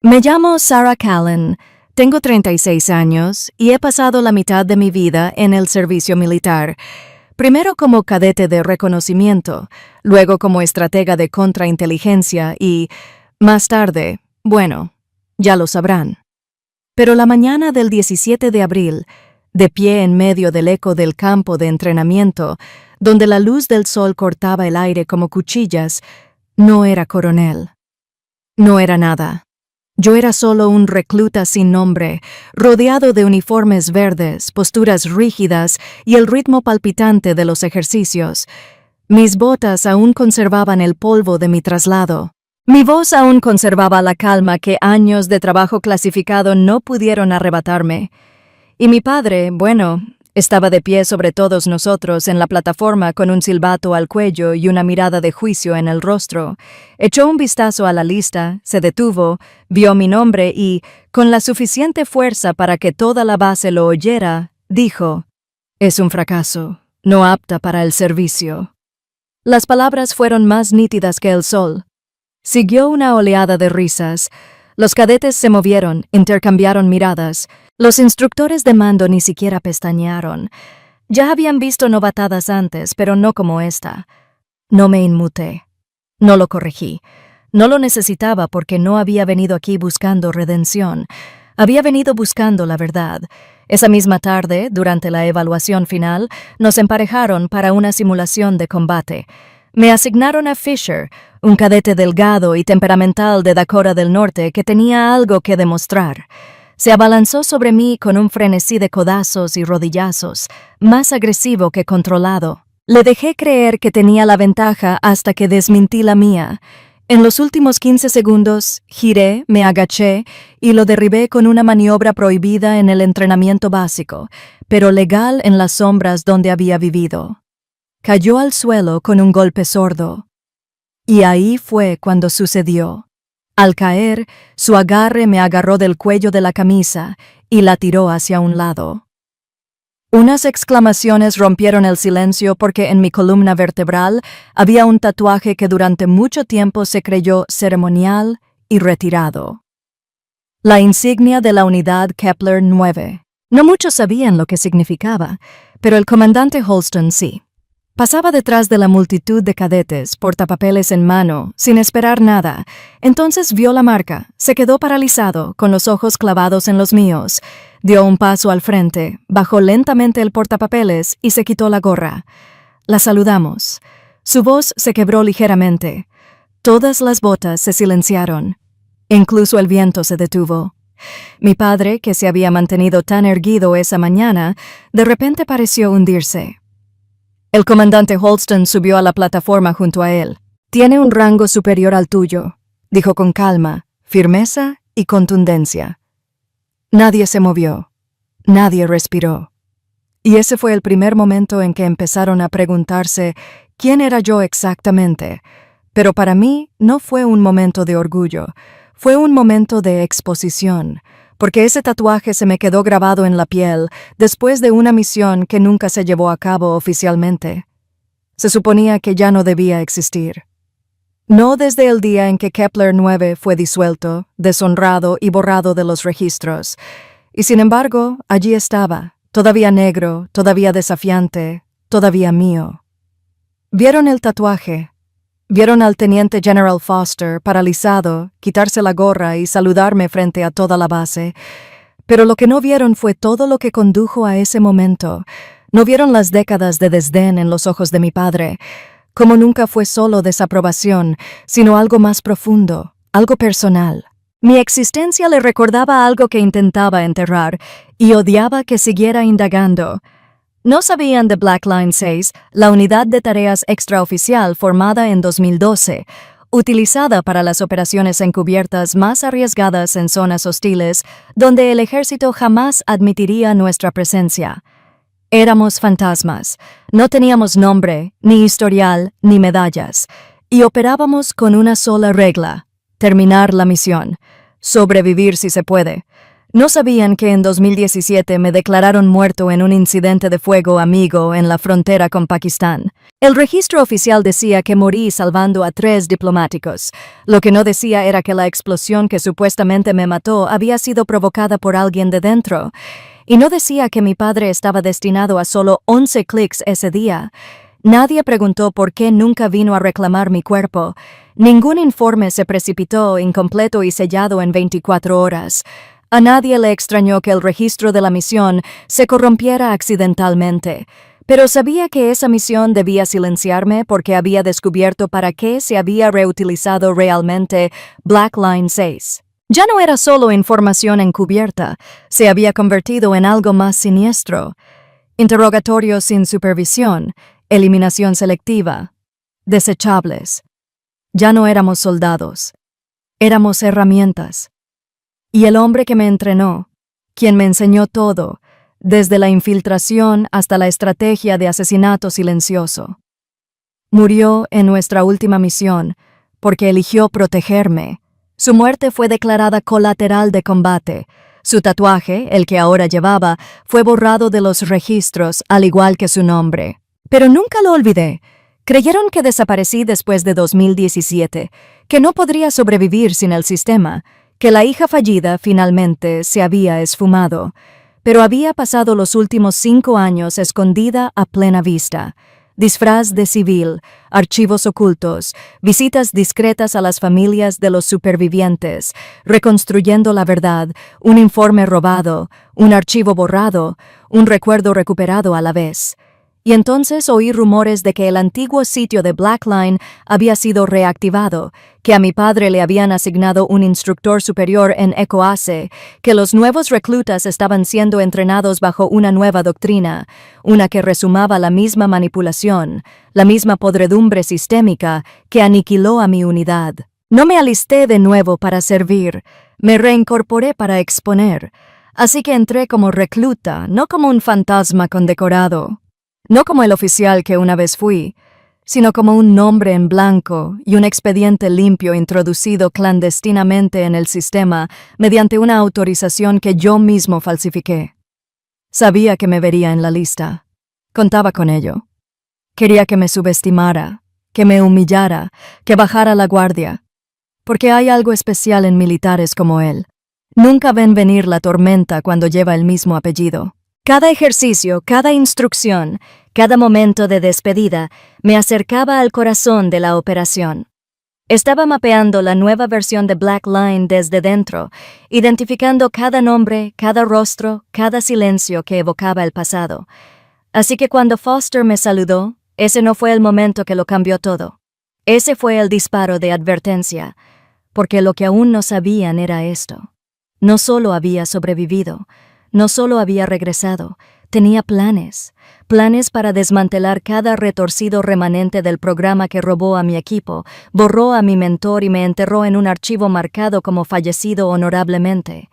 Me llamo Sarah Callan, tengo 36 años y he pasado la mitad de mi vida en el servicio militar, primero como cadete de reconocimiento, luego como estratega de contrainteligencia y, más tarde, bueno, ya lo sabrán. Pero la mañana del 17 de abril, de pie en medio del eco del campo de entrenamiento, donde la luz del sol cortaba el aire como cuchillas, no era coronel. No era nada. Yo era solo un recluta sin nombre, rodeado de uniformes verdes, posturas rígidas y el ritmo palpitante de los ejercicios. Mis botas aún conservaban el polvo de mi traslado. Mi voz aún conservaba la calma que años de trabajo clasificado no pudieron arrebatarme. Y mi padre, bueno, estaba de pie sobre todos nosotros en la plataforma con un silbato al cuello y una mirada de juicio en el rostro. Echó un vistazo a la lista, se detuvo, vio mi nombre y, con la suficiente fuerza para que toda la base lo oyera, dijo: «Es un fracaso, no apta para el servicio». Las palabras fueron más nítidas que el sol. Siguió una oleada de risas. Los cadetes se movieron, intercambiaron miradas. Los instructores de mando ni siquiera pestañearon. Ya habían visto novatadas antes, pero no como esta. No me inmuté. No lo corregí. No lo necesitaba porque no había venido aquí buscando redención. Había venido buscando la verdad. Esa misma tarde, durante la evaluación final, nos emparejaron para una simulación de combate. Me asignaron a Fisher, un cadete delgado y temperamental de Dakota del Norte que tenía algo que demostrar. Se abalanzó sobre mí con un frenesí de codazos y rodillazos, más agresivo que controlado. Le dejé creer que tenía la ventaja hasta que desmintí la mía. En los últimos 15 segundos, giré, me agaché y lo derribé con una maniobra prohibida en el entrenamiento básico, pero legal en las sombras donde había vivido. Cayó al suelo con un golpe sordo. Y ahí fue cuando sucedió. Al caer, su agarre me agarró del cuello de la camisa y la tiró hacia un lado. Unas exclamaciones rompieron el silencio porque en mi columna vertebral había un tatuaje que durante mucho tiempo se creyó ceremonial y retirado. La insignia de la unidad Kepler 9. No muchos sabían lo que significaba, pero el comandante Holston sí. Pasaba detrás de la multitud de cadetes, portapapeles en mano, sin esperar nada. Entonces vio la marca, se quedó paralizado, con los ojos clavados en los míos. Dio un paso al frente, bajó lentamente el portapapeles y se quitó la gorra. La saludamos. Su voz se quebró ligeramente. Todas las botas se silenciaron. Incluso el viento se detuvo. Mi padre, que se había mantenido tan erguido esa mañana, de repente pareció hundirse. El comandante Holston subió a la plataforma junto a él. «Tiene un rango superior al tuyo», dijo con calma, firmeza y contundencia. Nadie se movió. Nadie respiró. Y ese fue el primer momento en que empezaron a preguntarse quién era yo exactamente. Pero para mí no fue un momento de orgullo, fue un momento de exposición, porque ese tatuaje se me quedó grabado en la piel después de una misión que nunca se llevó a cabo oficialmente. Se suponía que ya no debía existir. No desde el día en que Kepler 9 fue disuelto, deshonrado y borrado de los registros. Y sin embargo, allí estaba, todavía negro, todavía desafiante, todavía mío. ¿Vieron el tatuaje? Vieron al teniente General Foster, paralizado, quitarse la gorra y saludarme frente a toda la base. Pero lo que no vieron fue todo lo que condujo a ese momento. No vieron las décadas de desdén en los ojos de mi padre, como nunca fue solo desaprobación, sino algo más profundo, algo personal. Mi existencia le recordaba algo que intentaba enterrar y odiaba que siguiera indagando. No sabían de Black Line 6, la unidad de tareas extraoficial formada en 2012, utilizada para las operaciones encubiertas más arriesgadas en zonas hostiles, donde el ejército jamás admitiría nuestra presencia. Éramos fantasmas, no teníamos nombre, ni historial, ni medallas, y operábamos con una sola regla: terminar la misión, sobrevivir si se puede. No sabían que en 2017 me declararon muerto en un incidente de fuego amigo en la frontera con Pakistán. El registro oficial decía que morí salvando a 3 diplomáticos. Lo que no decía era que la explosión que supuestamente me mató había sido provocada por alguien de dentro. Y no decía que mi padre estaba destinado a solo 11 clics ese día. Nadie preguntó por qué nunca vino a reclamar mi cuerpo. Ningún informe se precipitó incompleto y sellado en 24 horas. A nadie le extrañó que el registro de la misión se corrompiera accidentalmente, pero sabía que esa misión debía silenciarme porque había descubierto para qué se había reutilizado realmente Black Line 6. Ya no era solo información encubierta, se había convertido en algo más siniestro. Interrogatorios sin supervisión, eliminación selectiva, desechables. Ya no éramos soldados, éramos herramientas. Y el hombre que me entrenó, quien me enseñó todo, desde la infiltración hasta la estrategia de asesinato silencioso, murió en nuestra última misión porque eligió protegerme. Su muerte fue declarada colateral de combate. Su tatuaje, el que ahora llevaba, fue borrado de los registros, al igual que su nombre. Pero nunca lo olvidé. Creyeron que desaparecí después de 2017, que no podría sobrevivir sin el sistema, que la hija fallida finalmente se había esfumado, pero había pasado los últimos 5 años escondida a plena vista. Disfraz de civil, archivos ocultos, visitas discretas a las familias de los supervivientes, reconstruyendo la verdad, un informe robado, un archivo borrado, un recuerdo recuperado a la vez. Y entonces oí rumores de que el antiguo sitio de Black Line había sido reactivado, que a mi padre le habían asignado un instructor superior en ECOASE, que los nuevos reclutas estaban siendo entrenados bajo una nueva doctrina, una que resumaba la misma manipulación, la misma podredumbre sistémica que aniquiló a mi unidad. No me alisté de nuevo para servir, me reincorporé para exponer, así que entré como recluta, no como un fantasma condecorado. No como el oficial que una vez fui, sino como un nombre en blanco y un expediente limpio introducido clandestinamente en el sistema mediante una autorización que yo mismo falsifiqué. Sabía que me vería en la lista. Contaba con ello. Quería que me subestimara, que me humillara, que bajara la guardia. Porque hay algo especial en militares como él. Nunca ven venir la tormenta cuando lleva el mismo apellido. Cada ejercicio, cada instrucción, cada momento de despedida me acercaba al corazón de la operación. Estaba mapeando la nueva versión de Black Line desde dentro, identificando cada nombre, cada rostro, cada silencio que evocaba el pasado. Así que cuando Foster me saludó, ese no fue el momento que lo cambió todo. Ese fue el disparo de advertencia, porque lo que aún no sabían era esto. No solo había sobrevivido, no solo había regresado, tenía planes para desmantelar cada retorcido remanente del programa que robó a mi equipo, borró a mi mentor y me enterró en un archivo marcado como fallecido honorablemente.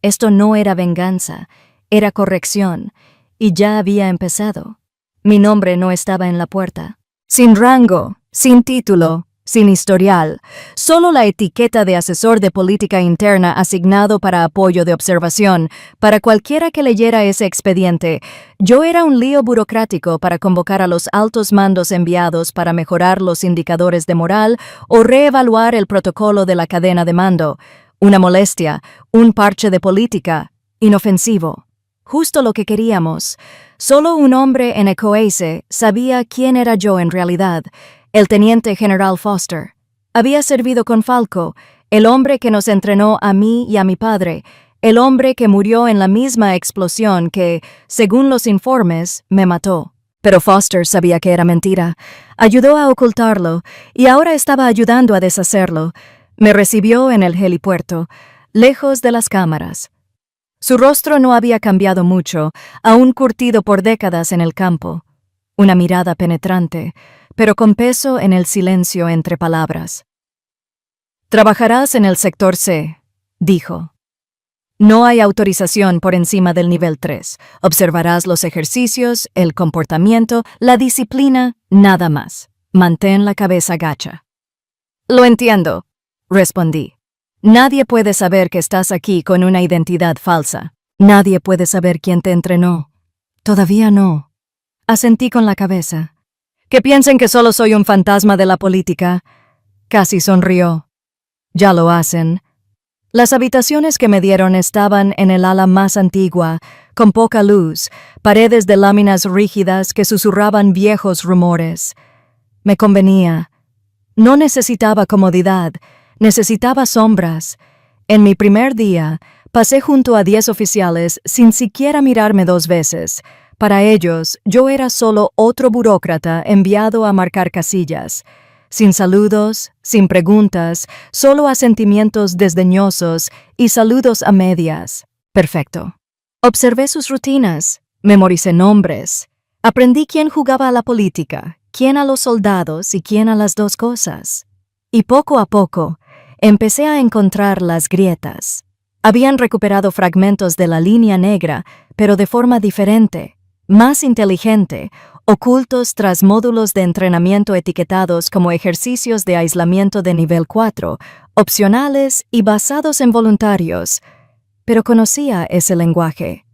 Esto no era venganza, era corrección, y ya había empezado. Mi nombre no estaba en la puerta. Sin rango, sin título, sin historial, solo la etiqueta de asesor de política interna asignado para apoyo de observación. Para cualquiera que leyera ese expediente, yo era un lío burocrático para convocar a los altos mandos enviados para mejorar los indicadores de moral o reevaluar el protocolo de la cadena de mando. Una molestia, un parche de política, inofensivo. Justo lo que queríamos. Solo un hombre en ECOASE sabía quién era yo en realidad. El teniente general Foster. Había servido con Falco, el hombre que nos entrenó a mí y a mi padre, el hombre que murió en la misma explosión que, según los informes, me mató. Pero Foster sabía que era mentira. Ayudó a ocultarlo, y ahora estaba ayudando a deshacerlo. Me recibió en el helipuerto, lejos de las cámaras. Su rostro no había cambiado mucho, aún curtido por décadas en el campo. Una mirada penetrante, pero con peso en el silencio entre palabras. «Trabajarás en el sector C», dijo. «No hay autorización por encima del nivel 3. Observarás los ejercicios, el comportamiento, la disciplina, nada más. Mantén la cabeza gacha». «Lo entiendo», respondí. Nadie puede saber que estás aquí con una identidad falsa. Nadie puede saber quién te entrenó. Todavía no. Asentí con la cabeza. Que piensen que solo soy un fantasma de la política. Casi sonrió. Ya lo hacen. Las habitaciones que me dieron estaban en el ala más antigua, con poca luz, paredes de láminas rígidas que susurraban viejos rumores. Me convenía. No necesitaba comodidad, necesitaba sombras. En mi primer día, pasé junto a 10 oficiales sin siquiera mirarme 2 veces. Para ellos, yo era solo otro burócrata enviado a marcar casillas. Sin saludos, sin preguntas, solo asentimientos desdeñosos y saludos a medias. Perfecto. Observé sus rutinas, memoricé nombres. Aprendí quién jugaba a la política, quién a los soldados y quién a las dos cosas. Y poco a poco, empecé a encontrar las grietas. Habían recuperado fragmentos de la línea negra, pero de forma diferente, más inteligente, ocultos tras módulos de entrenamiento etiquetados como ejercicios de aislamiento de nivel 4, opcionales y basados en voluntarios. Pero conocía ese lenguaje.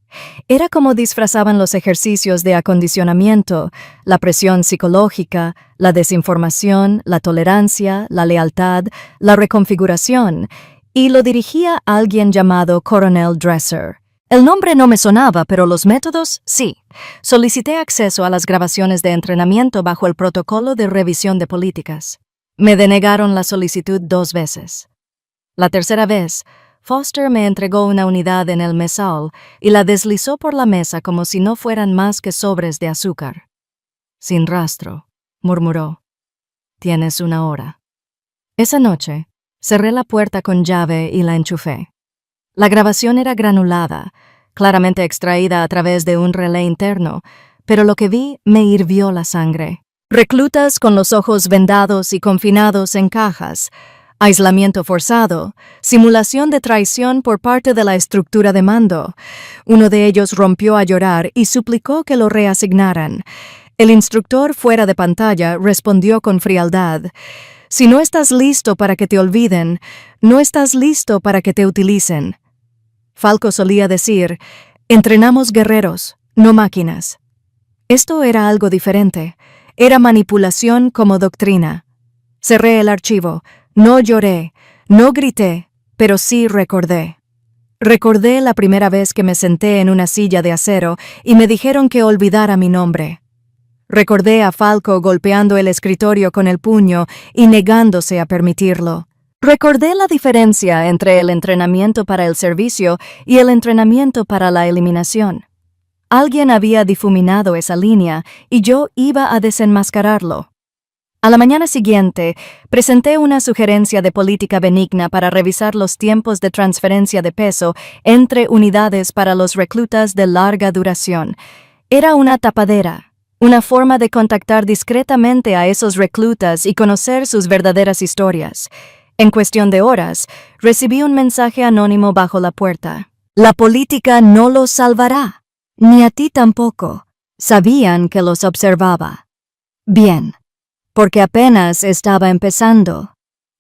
Era como disfrazaban los ejercicios de acondicionamiento, la presión psicológica, la desinformación, la tolerancia, la lealtad, la reconfiguración, y lo dirigía alguien llamado Coronel Dresser. El nombre no me sonaba, pero los métodos, sí. Solicité acceso a las grabaciones de entrenamiento bajo el protocolo de revisión de políticas. Me denegaron la solicitud 2 veces. La tercera vez, Foster me entregó una unidad en el mesal y la deslizó por la mesa como si no fueran más que sobres de azúcar. Sin rastro, murmuró. Tienes 1 hora. Esa noche, cerré la puerta con llave y la enchufé. La grabación era granulada, claramente extraída a través de un relé interno, pero lo que vi me hirvió la sangre. Reclutas con los ojos vendados y confinados en cajas, aislamiento forzado, simulación de traición por parte de la estructura de mando. Uno de ellos rompió a llorar y suplicó que lo reasignaran. El instructor fuera de pantalla respondió con frialdad. Si no estás listo para que te olviden, no estás listo para que te utilicen. Falco solía decir, entrenamos guerreros, no máquinas. Esto era algo diferente. Era manipulación como doctrina. Cerré el archivo. No lloré, no grité, pero sí recordé. Recordé la primera vez que me senté en una silla de acero y me dijeron que olvidara mi nombre. Recordé a Falco golpeando el escritorio con el puño y negándose a permitirlo. Recordé la diferencia entre el entrenamiento para el servicio y el entrenamiento para la eliminación. Alguien había difuminado esa línea y yo iba a desenmascararlo. A la mañana siguiente, presenté una sugerencia de política benigna para revisar los tiempos de transferencia de peso entre unidades para los reclutas de larga duración. Era una tapadera, una forma de contactar discretamente a esos reclutas y conocer sus verdaderas historias. En cuestión de horas, recibí un mensaje anónimo bajo la puerta. La política no los salvará, ni a ti tampoco. Sabían que los observaba. Bien, porque apenas estaba empezando.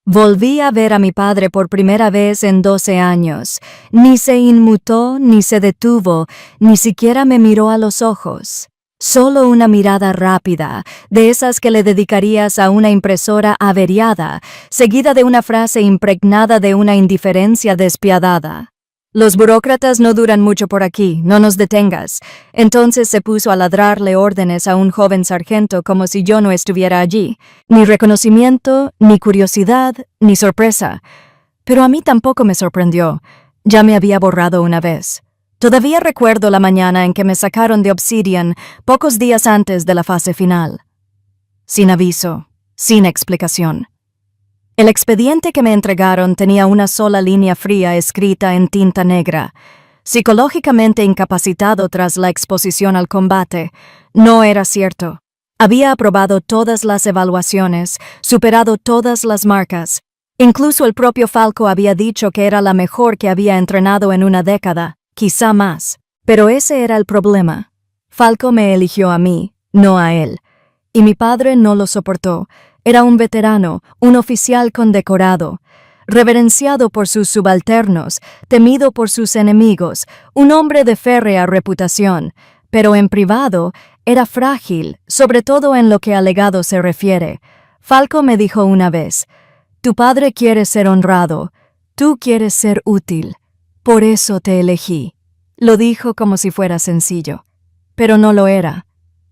Volví a ver a mi padre por primera vez en 12 años. Ni se inmutó, ni se detuvo, ni siquiera me miró a los ojos. Solo una mirada rápida, de esas que le dedicarías a una impresora averiada, seguida de una frase impregnada de una indiferencia despiadada. Los burócratas no duran mucho por aquí, no nos detengas. Entonces se puso a ladrarle órdenes a un joven sargento como si yo no estuviera allí. Ni reconocimiento, ni curiosidad, ni sorpresa. Pero a mí tampoco me sorprendió. Ya me había borrado una vez. Todavía recuerdo la mañana en que me sacaron de Obsidian pocos días antes de la fase final. Sin aviso, sin explicación. El expediente que me entregaron tenía una sola línea fría escrita en tinta negra. Psicológicamente incapacitado tras la exposición al combate. No era cierto. Había aprobado todas las evaluaciones, superado todas las marcas. Incluso el propio Falco había dicho que era la mejor que había entrenado en una década. Quizá más. Pero ese era el problema. Falco me eligió a mí, no a él. Y mi padre no lo soportó. Era un veterano, un oficial condecorado. reverenciado por sus subalternos, temido por sus enemigos, un hombre de férrea reputación, pero en privado era frágil, sobre todo en lo que a legado se refiere. Falco me dijo una vez: «Tu padre quiere ser honrado, tú quieres ser útil, por eso te elegí». Lo dijo como si fuera sencillo, pero no lo era.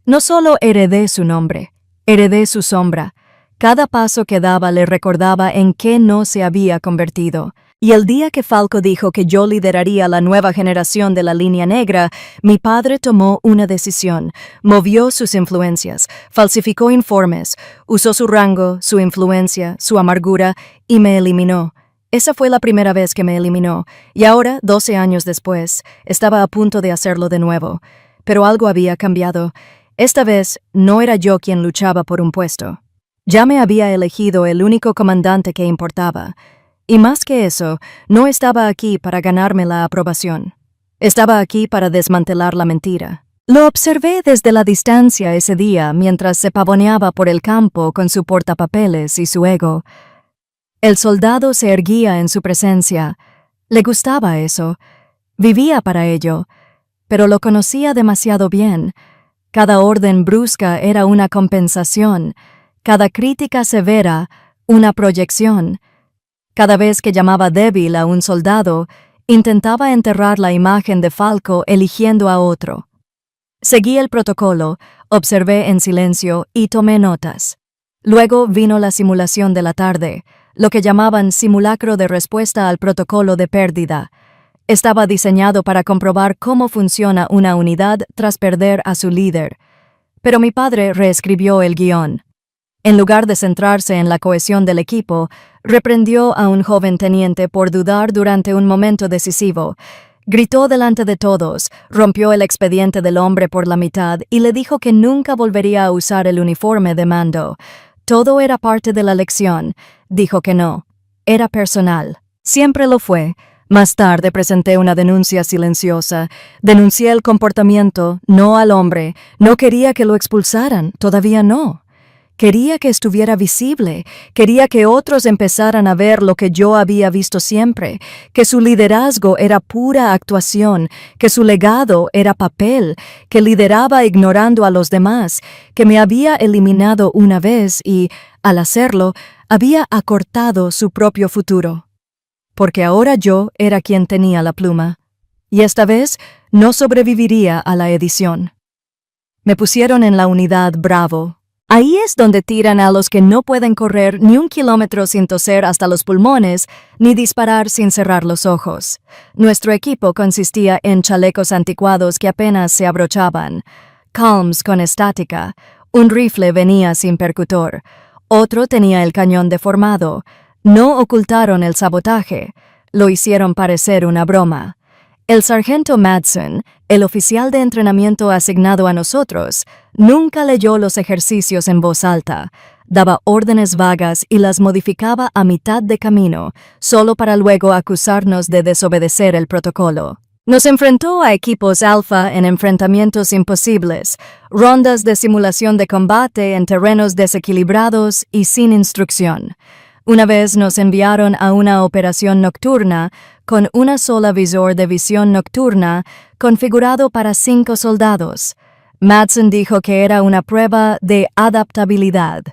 No solo heredé su nombre, heredé su sombra. Cada paso que daba le recordaba en qué no se había convertido. Y el día que Falco dijo que yo lideraría la nueva generación de la línea negra, mi padre tomó una decisión, movió sus influencias, falsificó informes, usó su rango, su influencia, su amargura y me eliminó. Esa fue la primera vez que me eliminó, y ahora, 12 años después, estaba a punto de hacerlo de nuevo. Pero algo había cambiado. Esta vez no era yo quien luchaba por un puesto. Ya me había elegido el único comandante que importaba. Y más que eso, no estaba aquí para ganarme la aprobación. Estaba aquí para desmantelar la mentira. Lo observé desde la distancia ese día mientras se pavoneaba por el campo con su portapapeles y su ego. El soldado se erguía en su presencia. Le gustaba eso. Vivía para ello. Pero lo conocía demasiado bien. Cada orden brusca era una compensación. Cada crítica severa, una proyección. Cada vez que llamaba débil a un soldado, intentaba enterrar la imagen de Falco eligiendo a otro. Seguí el protocolo, observé en silencio y tomé notas. Luego vino la simulación de la tarde, lo que llamaban simulacro de respuesta al protocolo de pérdida. Estaba diseñado para comprobar cómo funciona una unidad tras perder a su líder. Pero mi padre reescribió el guión. En lugar de centrarse en la cohesión del equipo, reprendió a un joven teniente por dudar durante un momento decisivo. Gritó delante de todos, rompió el expediente del hombre por la mitad y le dijo que nunca volvería a usar el uniforme de mando. Todo era parte de la lección. Dijo que no. Era personal. Siempre lo fue. Más tarde presenté una denuncia silenciosa. Denuncié el comportamiento, no al hombre. No quería que lo expulsaran, todavía no. Quería que estuviera visible, quería que otros empezaran a ver lo que yo había visto siempre, que su liderazgo era pura actuación, que su legado era papel, que lideraba ignorando a los demás, que me había eliminado una vez y, al hacerlo, había acortado su propio futuro. Porque ahora yo era quien tenía la pluma, y esta vez no sobreviviría a la edición. Me pusieron en la unidad Bravo. Ahí es donde tiran a los que no pueden correr ni un kilómetro sin toser hasta los pulmones, ni disparar sin cerrar los ojos. Nuestro equipo consistía en chalecos anticuados que apenas se abrochaban, calms con estática, un rifle venía sin percutor, otro tenía el cañón deformado. No ocultaron el sabotaje, lo hicieron parecer una broma. El sargento Madsen, el oficial de entrenamiento asignado a nosotros, nunca leyó los ejercicios en voz alta, daba órdenes vagas y las modificaba a mitad de camino, solo para luego acusarnos de desobedecer el protocolo. Nos enfrentó a equipos alfa en enfrentamientos imposibles, rondas de simulación de combate en terrenos desequilibrados y sin instrucción. Una vez nos enviaron a una operación nocturna con una sola visor de visión nocturna configurado para 5 soldados. Madsen dijo que era una prueba de adaptabilidad.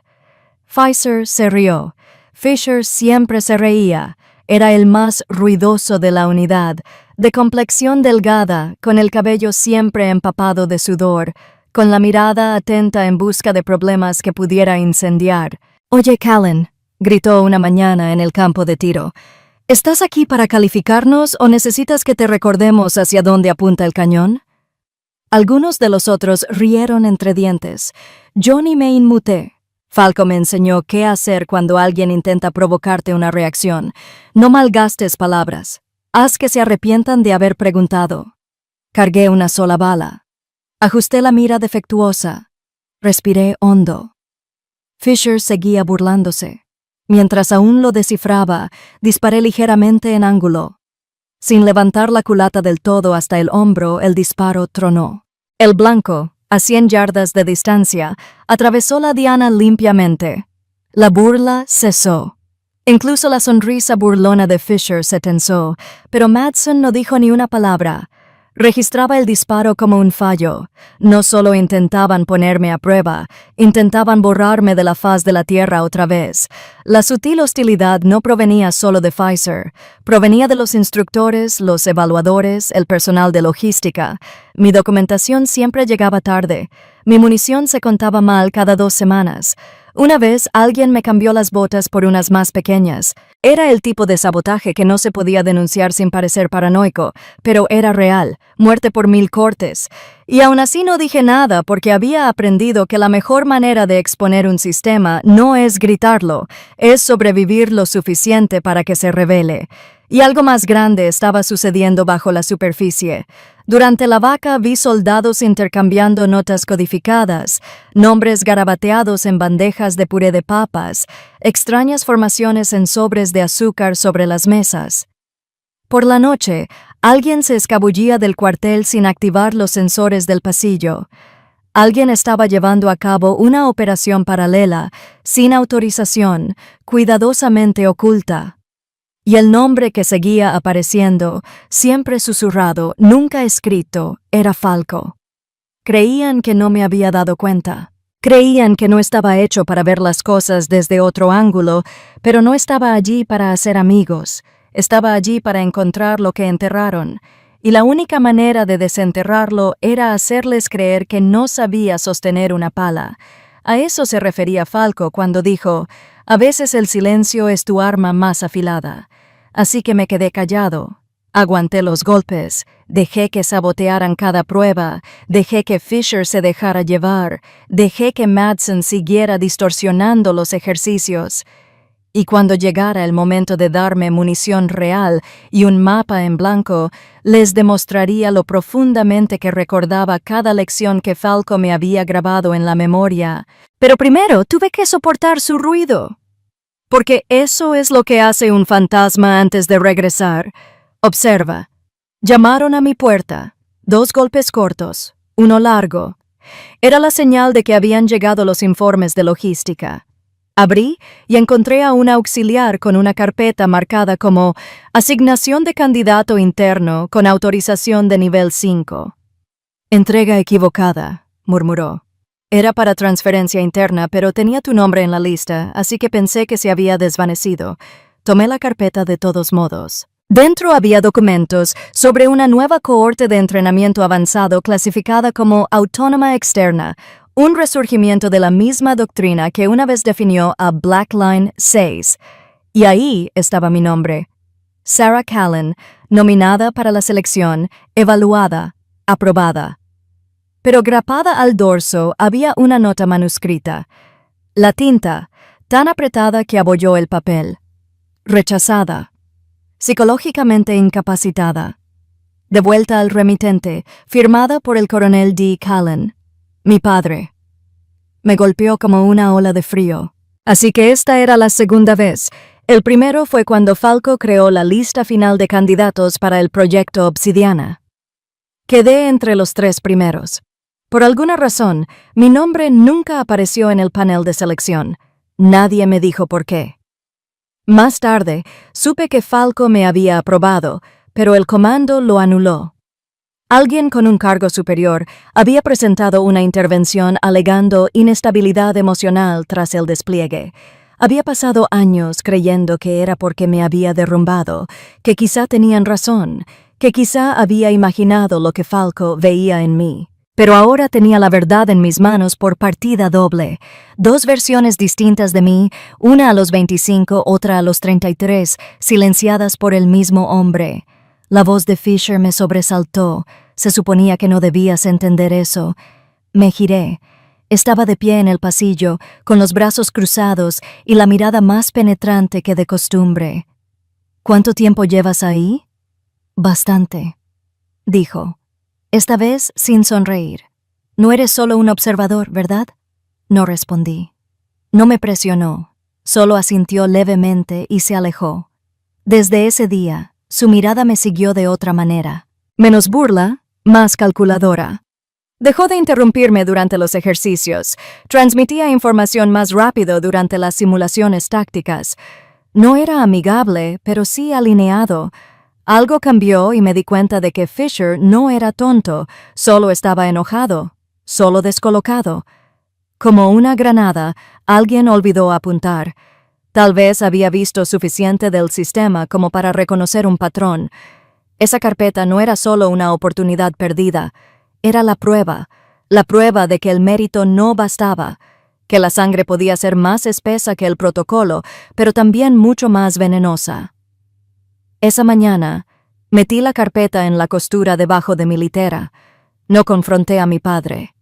Pfizer se rió. Fisher siempre se reía. Era el más ruidoso de la unidad, de complexión delgada, con el cabello siempre empapado de sudor, con la mirada atenta en busca de problemas que pudiera incendiar. «Oye, Callan», gritó una mañana en el campo de tiro, ¿estás aquí para calificarnos o necesitas que te recordemos hacia dónde apunta el cañón? Algunos de los otros rieron entre dientes. Yo ni me inmuté. Falco me enseñó qué hacer cuando alguien intenta provocarte una reacción. No malgastes palabras. Haz que se arrepientan de haber preguntado. Cargué una sola bala. Ajusté la mira defectuosa. Respiré hondo. Fisher seguía burlándose. Mientras aún lo descifraba, disparé ligeramente en ángulo. Sin levantar la culata del todo hasta el hombro, el disparo tronó. El blanco, a 100 yardas de distancia, atravesó la diana limpiamente. La burla cesó. Incluso la sonrisa burlona de Fisher se tensó, pero Madsen no dijo ni una palabra. Registraba el disparo como un fallo. No solo intentaban ponerme a prueba, intentaban borrarme de la faz de la tierra otra vez. La sutil hostilidad no provenía solo de Pfizer, provenía de los instructores, los evaluadores, el personal de logística. Mi documentación siempre llegaba tarde. Mi munición se contaba mal cada 2 semanas. Una vez alguien me cambió las botas por unas más pequeñas. Era el tipo de sabotaje que no se podía denunciar sin parecer paranoico, pero era real, muerte por 1000 cortes. Y aún así no dije nada porque había aprendido que la mejor manera de exponer un sistema no es gritarlo, es sobrevivir lo suficiente para que se revele. Y algo más grande estaba sucediendo bajo la superficie. Durante la vaca vi soldados intercambiando notas codificadas, nombres garabateados en bandejas de puré de papas, extrañas formaciones en sobres de azúcar sobre las mesas. Por la noche, alguien se escabullía del cuartel sin activar los sensores del pasillo. Alguien estaba llevando a cabo una operación paralela, sin autorización, cuidadosamente oculta. Y el nombre que seguía apareciendo, siempre susurrado, nunca escrito, era Falco. Creían que no me había dado cuenta. Creían que no estaba hecho para ver las cosas desde otro ángulo, pero no estaba allí para hacer amigos. Estaba allí para encontrar lo que enterraron. Y la única manera de desenterrarlo era hacerles creer que no sabía sostener una pala. A eso se refería Falco cuando dijo, «A veces el silencio es tu arma más afilada». Así que me quedé callado. Aguanté los golpes, dejé que sabotearan cada prueba, dejé que Fisher se dejara llevar, dejé que Madsen siguiera distorsionando los ejercicios. Y cuando llegara el momento de darme munición real y un mapa en blanco, les demostraría lo profundamente que recordaba cada lección que Falco me había grabado en la memoria. Pero primero tuve que soportar su ruido. Porque eso es lo que hace un fantasma antes de regresar. Observa. Llamaron a mi puerta. 2 golpes cortos, uno largo. Era la señal de que habían llegado los informes de logística. Abrí y encontré a un auxiliar con una carpeta marcada como Asignación de candidato interno con autorización de nivel 5. Entrega equivocada, murmuró. Era para transferencia interna, pero tenía tu nombre en la lista, así que pensé que se había desvanecido. Tomé la carpeta de todos modos. Dentro había documentos sobre una nueva cohorte de entrenamiento avanzado clasificada como autónoma externa, un resurgimiento de la misma doctrina que una vez definió a Black Line 6. Y ahí estaba mi nombre. Sarah Callan, nominada para la selección, evaluada, aprobada. Pero grapada al dorso había una nota manuscrita. La tinta, tan apretada que abolló el papel. Rechazada. Psicológicamente incapacitada. De vuelta al remitente, firmada por el coronel D. Callan, mi padre. Me golpeó como una ola de frío. Así que esta era la segunda vez. El primero fue cuando Falco creó la lista final de candidatos para el proyecto Obsidiana. Quedé entre los 3 primeros. Por alguna razón, mi nombre nunca apareció en el panel de selección. Nadie me dijo por qué. Más tarde, supe que Falco me había aprobado, pero el comando lo anuló. Alguien con un cargo superior había presentado una intervención alegando inestabilidad emocional tras el despliegue. Había pasado años creyendo que era porque me había derrumbado, que quizá tenían razón, que quizá había imaginado lo que Falco veía en mí. Pero ahora tenía la verdad en mis manos por partida doble. 2 versiones distintas de mí, una a los 25, otra a los 33, silenciadas por el mismo hombre. La voz de Fisher me sobresaltó. Se suponía que no debías entender eso. Me giré. Estaba de pie en el pasillo, con los brazos cruzados y la mirada más penetrante que de costumbre. ¿Cuánto tiempo llevas ahí? Bastante, dijo. Esta vez sin sonreír. No eres solo un observador, ¿verdad? No respondí. No me presionó, solo asintió levemente y se alejó. Desde ese día, su mirada me siguió de otra manera. Menos burla, más calculadora. Dejó de interrumpirme durante los ejercicios. Transmitía información más rápido durante las simulaciones tácticas. No era amigable, pero sí alineado. Algo cambió y me di cuenta de que Fisher no era tonto, solo estaba enojado, solo descolocado. Como una granada, alguien olvidó apuntar. Tal vez había visto suficiente del sistema como para reconocer un patrón. Esa carpeta no era solo una oportunidad perdida, era la prueba de que el mérito no bastaba, que la sangre podía ser más espesa que el protocolo, pero también mucho más venenosa. Esa mañana, metí la carpeta en la costura debajo de mi litera. No confronté a mi padre.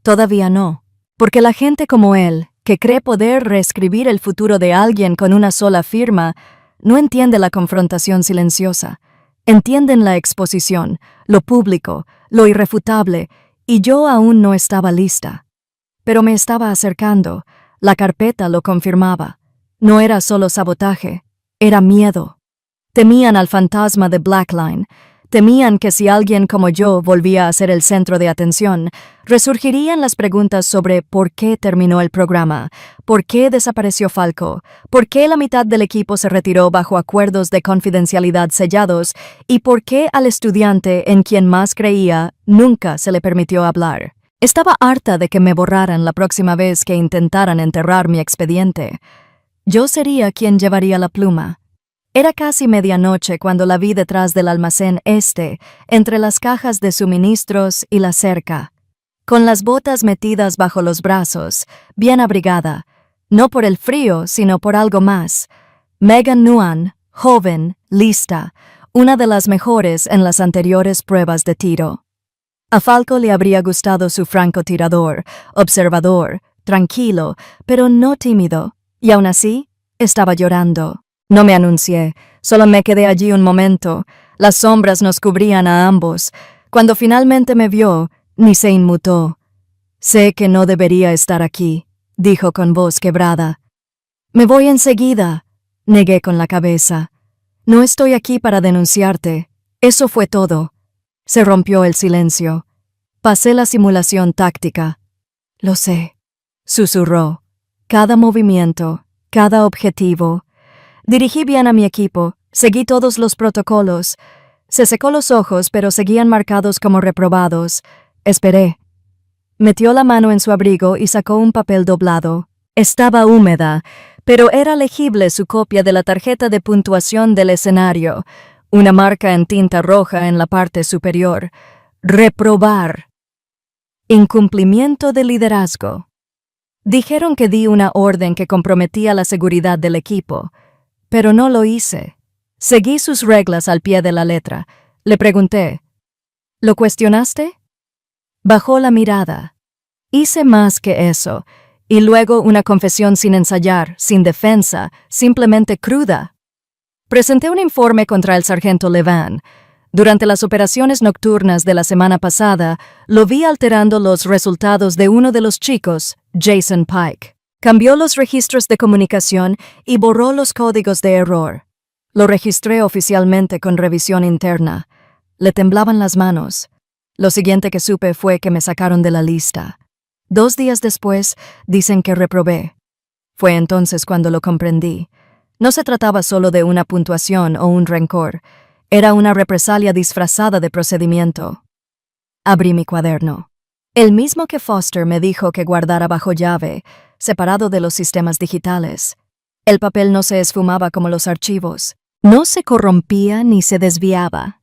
Todavía no, porque la gente como él, que cree poder reescribir el futuro de alguien con una sola firma, no entiende la confrontación silenciosa. Entienden la exposición, lo público, lo irrefutable, y yo aún no estaba lista. Pero me estaba acercando. La carpeta lo confirmaba. No era solo sabotaje, era miedo. Temían al fantasma de Blackline. Temían que si alguien como yo volvía a ser el centro de atención, resurgirían las preguntas sobre por qué terminó el programa, por qué desapareció Falco, por qué la mitad del equipo se retiró bajo acuerdos de confidencialidad sellados y por qué al estudiante en quien más creía nunca se le permitió hablar. Estaba harta de que me borraran la próxima vez que intentaran enterrar mi expediente. Yo sería quien llevaría la pluma. Era casi medianoche cuando la vi detrás del almacén entre las cajas de suministros y la cerca. Con las botas metidas bajo los brazos, bien abrigada, no por el frío, sino por algo más. Megan Nuan, joven, lista, una de las mejores en las anteriores pruebas de tiro. A Falco le habría gustado su francotirador, observador, tranquilo, pero no tímido, y aún así, estaba llorando. No me anuncié, solo me quedé allí un momento. Las sombras nos cubrían a ambos. Cuando finalmente me vio, ni se inmutó. «Sé que no debería estar aquí», dijo con voz quebrada. «Me voy enseguida», negué con la cabeza. «No estoy aquí para denunciarte. Eso fue todo». Se rompió el silencio. Pasé la simulación táctica. «Lo sé», susurró. «Cada movimiento, cada objetivo». Dirigí bien a mi equipo, seguí todos los protocolos. Se secó los ojos, pero seguían marcados como reprobados. Esperé. Metió la mano en su abrigo y sacó un papel doblado. Estaba húmeda, pero era legible su copia de la tarjeta de puntuación del escenario, una marca en tinta roja en la parte superior. Reprobar. Incumplimiento de liderazgo. Dijeron que di una orden que comprometía la seguridad del equipo. Pero no lo hice. Seguí sus reglas al pie de la letra. Le pregunté, ¿lo cuestionaste? Bajó la mirada. Hice más que eso, y luego una confesión sin ensayar, sin defensa, simplemente cruda. Presenté un informe contra el sargento Levan. Durante las operaciones nocturnas de la semana pasada, lo vi alterando los resultados de uno de los chicos, Jason Pike. Cambió los registros de comunicación y borró los códigos de error. Lo registré oficialmente con revisión interna. Le temblaban las manos. Lo siguiente que supe fue que me sacaron de la lista. 2 días después, dicen que reprobé. Fue entonces cuando lo comprendí. No se trataba solo de una puntuación o un rencor. Era una represalia disfrazada de procedimiento. Abrí mi cuaderno. El mismo que Foster me dijo que guardara bajo llave, separado de los sistemas digitales. El papel no se esfumaba como los archivos. No se corrompía ni se desviaba.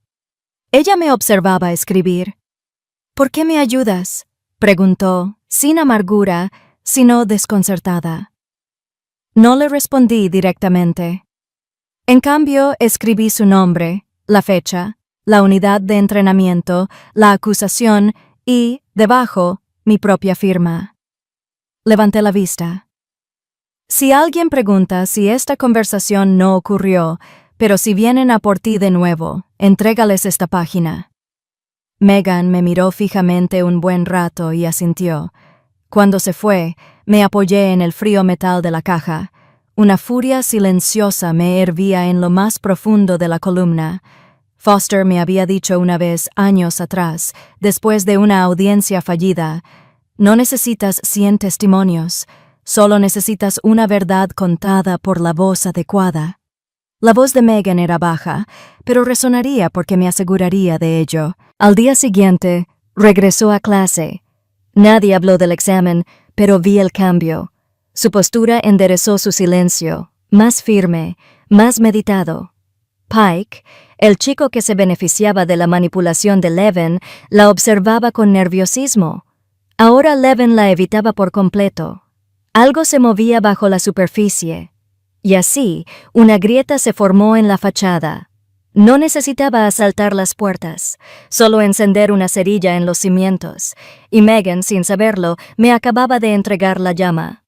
Ella me observaba escribir. «¿Por qué me ayudas?», preguntó, sin amargura, sino desconcertada. No le respondí directamente. En cambio, escribí su nombre, la fecha, la unidad de entrenamiento, la acusación y, debajo, mi propia firma. Levanté la vista. Si alguien pregunta si esta conversación no ocurrió, pero si vienen a por ti de nuevo, entrégales esta página. Megan me miró fijamente un buen rato y asintió. Cuando se fue, me apoyé en el frío metal de la caja. Una furia silenciosa me hervía en lo más profundo de la columna. Foster me había dicho una vez, años atrás, después de una audiencia fallida, «No necesitas 100 testimonios, Solo necesitas una verdad contada por la voz adecuada. La voz de Megan era baja, pero resonaría porque me aseguraría de ello. Al día siguiente, regresó a clase. Nadie habló del examen, pero vi el cambio. Su postura enderezó su silencio, más firme, más meditado. Pike, el chico que se beneficiaba de la manipulación de Levin, la observaba con nerviosismo. Ahora Levin la evitaba por completo. Algo se movía bajo la superficie. Y así, una grieta se formó en la fachada. No necesitaba asaltar las puertas, solo encender una cerilla en los cimientos, y Megan, sin saberlo, me acababa de entregar la llama.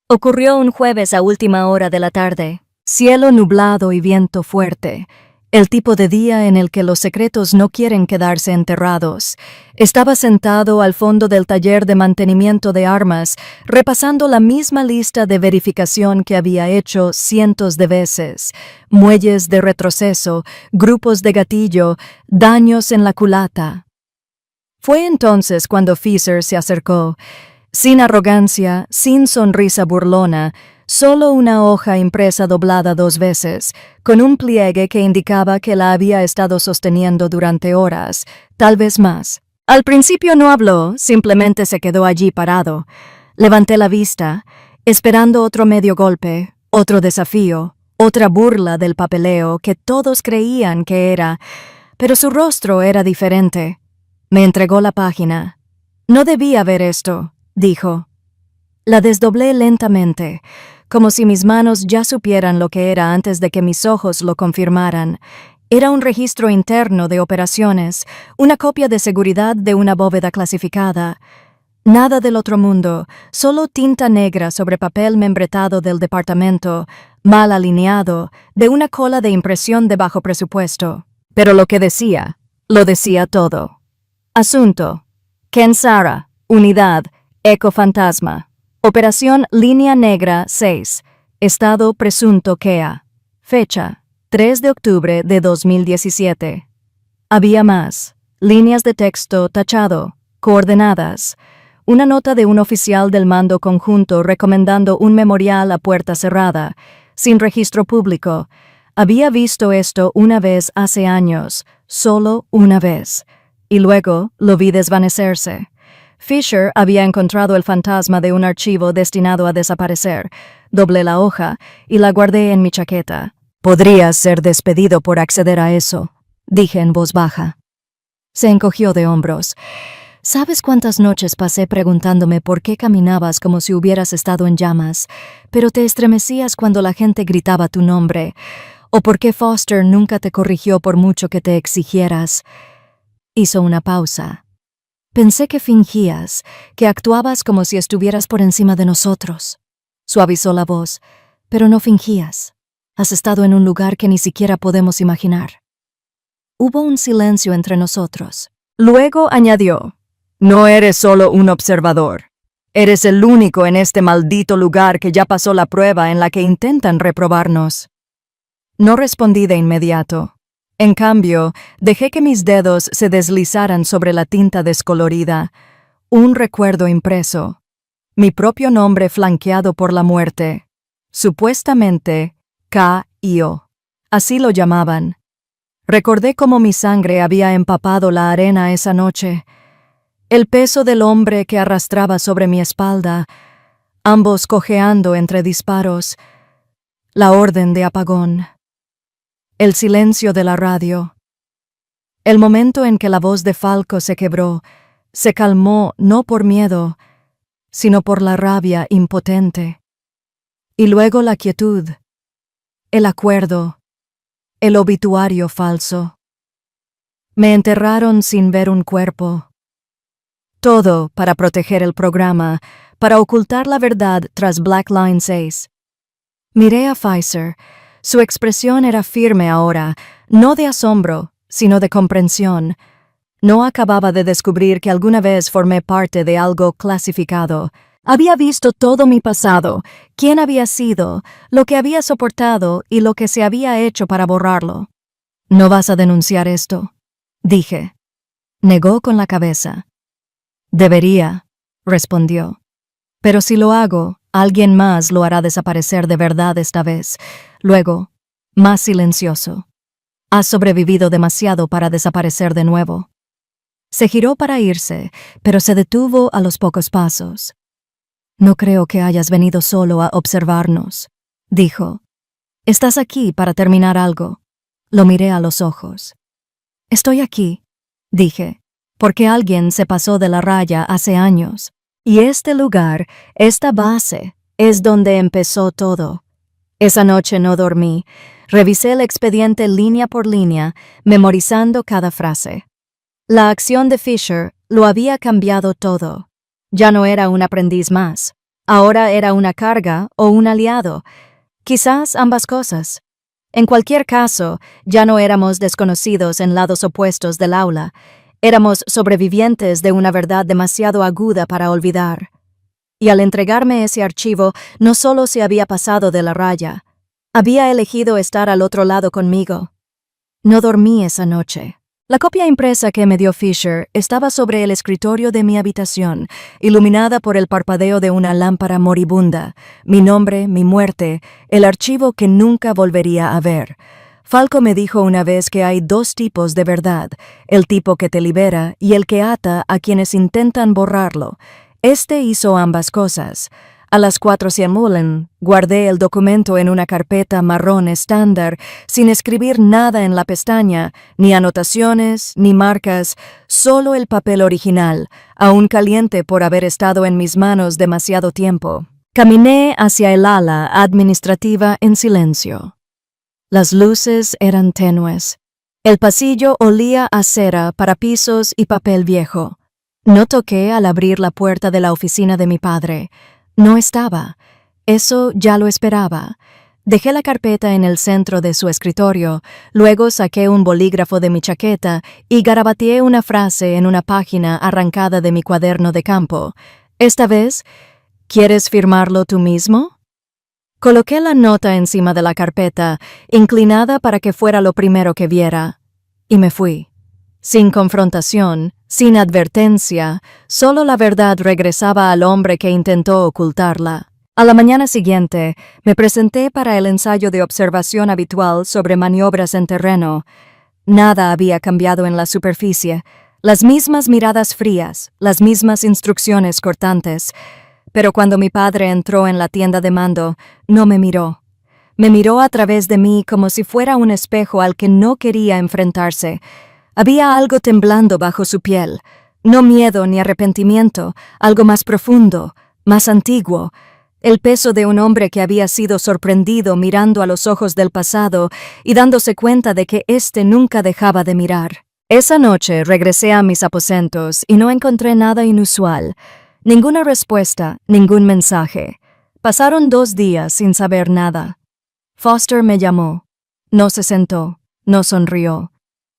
Ocurrió un jueves a última hora de la tarde. Cielo nublado y viento fuerte. El tipo de día en el que los secretos no quieren quedarse enterrados. Estaba sentado al fondo del taller de mantenimiento de armas, repasando la misma lista de verificación que había hecho cientos de veces. Muelles de retroceso, grupos de gatillo, daños en la culata. Fue entonces cuando Fisher se acercó. Sin arrogancia, sin sonrisa burlona, solo una hoja impresa doblada 2 veces, con un pliegue que indicaba que la había estado sosteniendo durante horas, tal vez más. Al principio no habló, simplemente se quedó allí parado. Levanté la vista, esperando otro medio golpe, otro desafío, otra burla del papeleo que todos creían que era, pero su rostro era diferente. Me entregó la página. No debía ver esto, dijo. La desdoblé lentamente, como si mis manos ya supieran lo que era antes de que mis ojos lo confirmaran. Era un registro interno de operaciones, una copia de seguridad de una bóveda clasificada. Nada del otro mundo, solo tinta negra sobre papel membretado del departamento, mal alineado, de una cola de impresión de bajo presupuesto. Pero lo que decía, lo decía todo. Asunto: Ken Sara, Unidad, Eco Fantasma. Operación Línea Negra 6. Estado presunto Kea. Fecha: 3 de octubre de 2017. Había más. Líneas de texto tachado. Coordenadas. Una nota de un oficial del mando conjunto recomendando un memorial a puerta cerrada, sin registro público. Había visto esto una vez hace años, solo una vez. Y luego lo vi desvanecerse. Fisher había encontrado el fantasma de un archivo destinado a desaparecer. Doblé la hoja y la guardé en mi chaqueta. «Podrías ser despedido por acceder a eso», dije en voz baja. Se encogió de hombros. «¿Sabes cuántas noches pasé preguntándome por qué caminabas como si hubieras estado en llamas, pero te estremecías cuando la gente gritaba tu nombre? ¿O por qué Foster nunca te corrigió por mucho que te exigieras?» Hizo una pausa. «Pensé que fingías, que actuabas como si estuvieras por encima de nosotros». Suavizó la voz. «Pero no fingías. Has estado en un lugar que ni siquiera podemos imaginar». Hubo un silencio entre nosotros. Luego añadió: «No eres solo un observador. Eres el único en este maldito lugar que ya pasó la prueba en la que intentan reprobarnos». No respondí de inmediato. En cambio, dejé que mis dedos se deslizaran sobre la tinta descolorida. Un recuerdo impreso. Mi propio nombre flanqueado por la muerte. Supuestamente, K.I.O. Así lo llamaban. Recordé cómo mi sangre había empapado la arena esa noche. El peso del hombre que arrastraba sobre mi espalda, ambos cojeando entre disparos. La orden de apagón. El silencio de la radio. El momento en que la voz de Falco se quebró, se calmó no por miedo, sino por la rabia impotente. Y luego la quietud, el acuerdo, el obituario falso. Me enterraron sin ver un cuerpo. Todo para proteger el programa, para ocultar la verdad tras Black Line 6. Miré a Pfizer. Su expresión era firme ahora, no de asombro, sino de comprensión. No acababa de descubrir que alguna vez formé parte de algo clasificado. Había visto todo mi pasado, quién había sido, lo que había soportado y lo que se había hecho para borrarlo. «¿No vas a denunciar esto?», dije. Negó con la cabeza. «Debería», respondió. «Pero si lo hago, Alguien más lo hará desaparecer de verdad esta vez. Luego, más silencioso. Has sobrevivido demasiado para desaparecer de nuevo. Se giró para irse, pero se detuvo a los pocos pasos. No creo que hayas venido solo a observarnos, dijo. Estás aquí para terminar algo. Lo miré a los ojos. Estoy aquí, dije, porque alguien se pasó de la raya hace años. Y este lugar, esta base, es donde empezó todo. Esa noche no dormí. Revisé el expediente línea por línea, memorizando cada frase. La acción de Fisher lo había cambiado todo. Ya no era un aprendiz más. Ahora era una carga o un aliado. Quizás ambas cosas. En cualquier caso, ya no éramos desconocidos en lados opuestos del aula. Éramos sobrevivientes de una verdad demasiado aguda para olvidar. Y al entregarme ese archivo, no solo se había pasado de la raya, había elegido estar al otro lado conmigo. No dormí esa noche. La copia impresa que me dio Fisher estaba sobre el escritorio de mi habitación, iluminada por el parpadeo de una lámpara moribunda, mi nombre, mi muerte, el archivo que nunca volvería a ver. Falco me dijo una vez que hay dos tipos de verdad, el tipo que te libera y el que ata a quienes intentan borrarlo. Este hizo ambas cosas. A las 4:00 guardé el documento en una carpeta marrón estándar, sin escribir nada en la pestaña, ni anotaciones, ni marcas, solo el papel original, aún caliente por haber estado en mis manos demasiado tiempo. Caminé hacia el ala administrativa en silencio. Las luces eran tenues. El pasillo olía a cera para pisos y papel viejo. No toqué al abrir la puerta de la oficina de mi padre. No estaba. Eso ya lo esperaba. Dejé la carpeta en el centro de su escritorio, luego saqué un bolígrafo de mi chaqueta y garabateé una frase en una página arrancada de mi cuaderno de campo. Esta vez, ¿quieres firmarlo tú mismo? Coloqué la nota encima de la carpeta, inclinada para que fuera lo primero que viera, y me fui. Sin confrontación, sin advertencia, solo la verdad regresaba al hombre que intentó ocultarla. A la mañana siguiente, me presenté para el ensayo de observación habitual sobre maniobras en terreno. Nada había cambiado en la superficie, las mismas miradas frías, las mismas instrucciones cortantes. Pero cuando mi padre entró en la tienda de mando, no me miró. Me miró a través de mí como si fuera un espejo al que no quería enfrentarse. Había algo temblando bajo su piel, no miedo ni arrepentimiento, algo más profundo, más antiguo, el peso de un hombre que había sido sorprendido mirando a los ojos del pasado y dándose cuenta de que éste nunca dejaba de mirar. Esa noche regresé a mis aposentos y no encontré nada inusual, ninguna respuesta, ningún mensaje. Pasaron 2 días sin saber nada. Foster me llamó. No se sentó, no sonrió.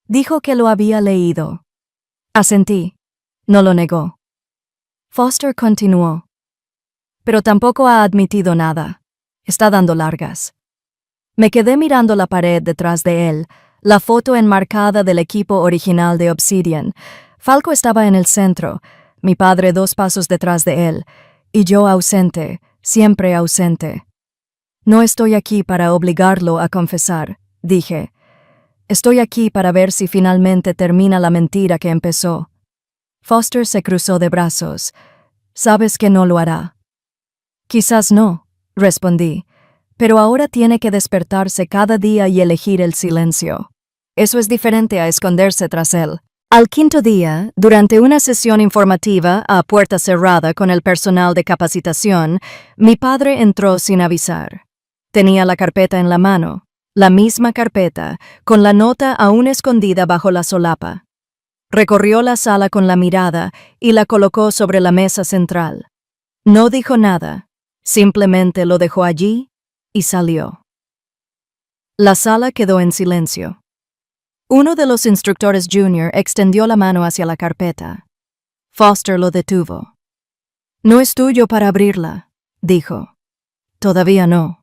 Dijo que lo había leído. Asentí. No lo negó. Foster continuó. Pero tampoco ha admitido nada. Está dando largas. Me quedé mirando la pared detrás de él, la foto enmarcada del equipo original de Obsidian. Falco estaba en el centro, mi padre 2 pasos detrás de él, y yo ausente, siempre ausente. No estoy aquí para obligarlo a confesar, dije. Estoy aquí para ver si finalmente termina la mentira que empezó. Foster se cruzó de brazos. Sabes que no lo hará. Quizás no, respondí, pero ahora tiene que despertarse cada día y elegir el silencio. Eso es diferente a esconderse tras él. Al 5.º día, durante una sesión informativa a puerta cerrada con el personal de capacitación, mi padre entró sin avisar. Tenía la carpeta en la mano. La misma carpeta, con la nota aún escondida bajo la solapa. Recorrió la sala con la mirada y la colocó sobre la mesa central. No dijo nada, simplemente lo dejó allí y salió. La sala quedó en silencio. Uno de los instructores junior extendió la mano hacia la carpeta. Foster lo detuvo. No es tuyo para abrirla, dijo. Todavía no.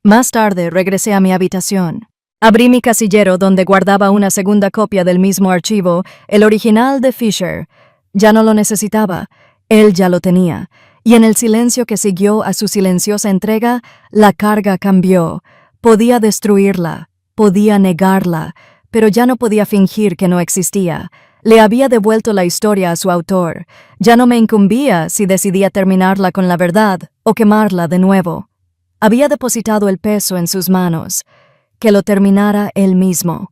Más tarde regresé a mi habitación. Abrí mi casillero donde guardaba una segunda copia del mismo archivo, el original de Fisher. Ya no lo necesitaba, él ya lo tenía, Y en el silencio que siguió a su silenciosa entrega, la carga cambió. Podía destruirla, podía negarla, pero ya no podía fingir que no existía. Le había devuelto la historia a su autor. Ya no me incumbía si decidía terminarla con la verdad o quemarla de nuevo. Había depositado el peso en sus manos. Que lo terminara él mismo.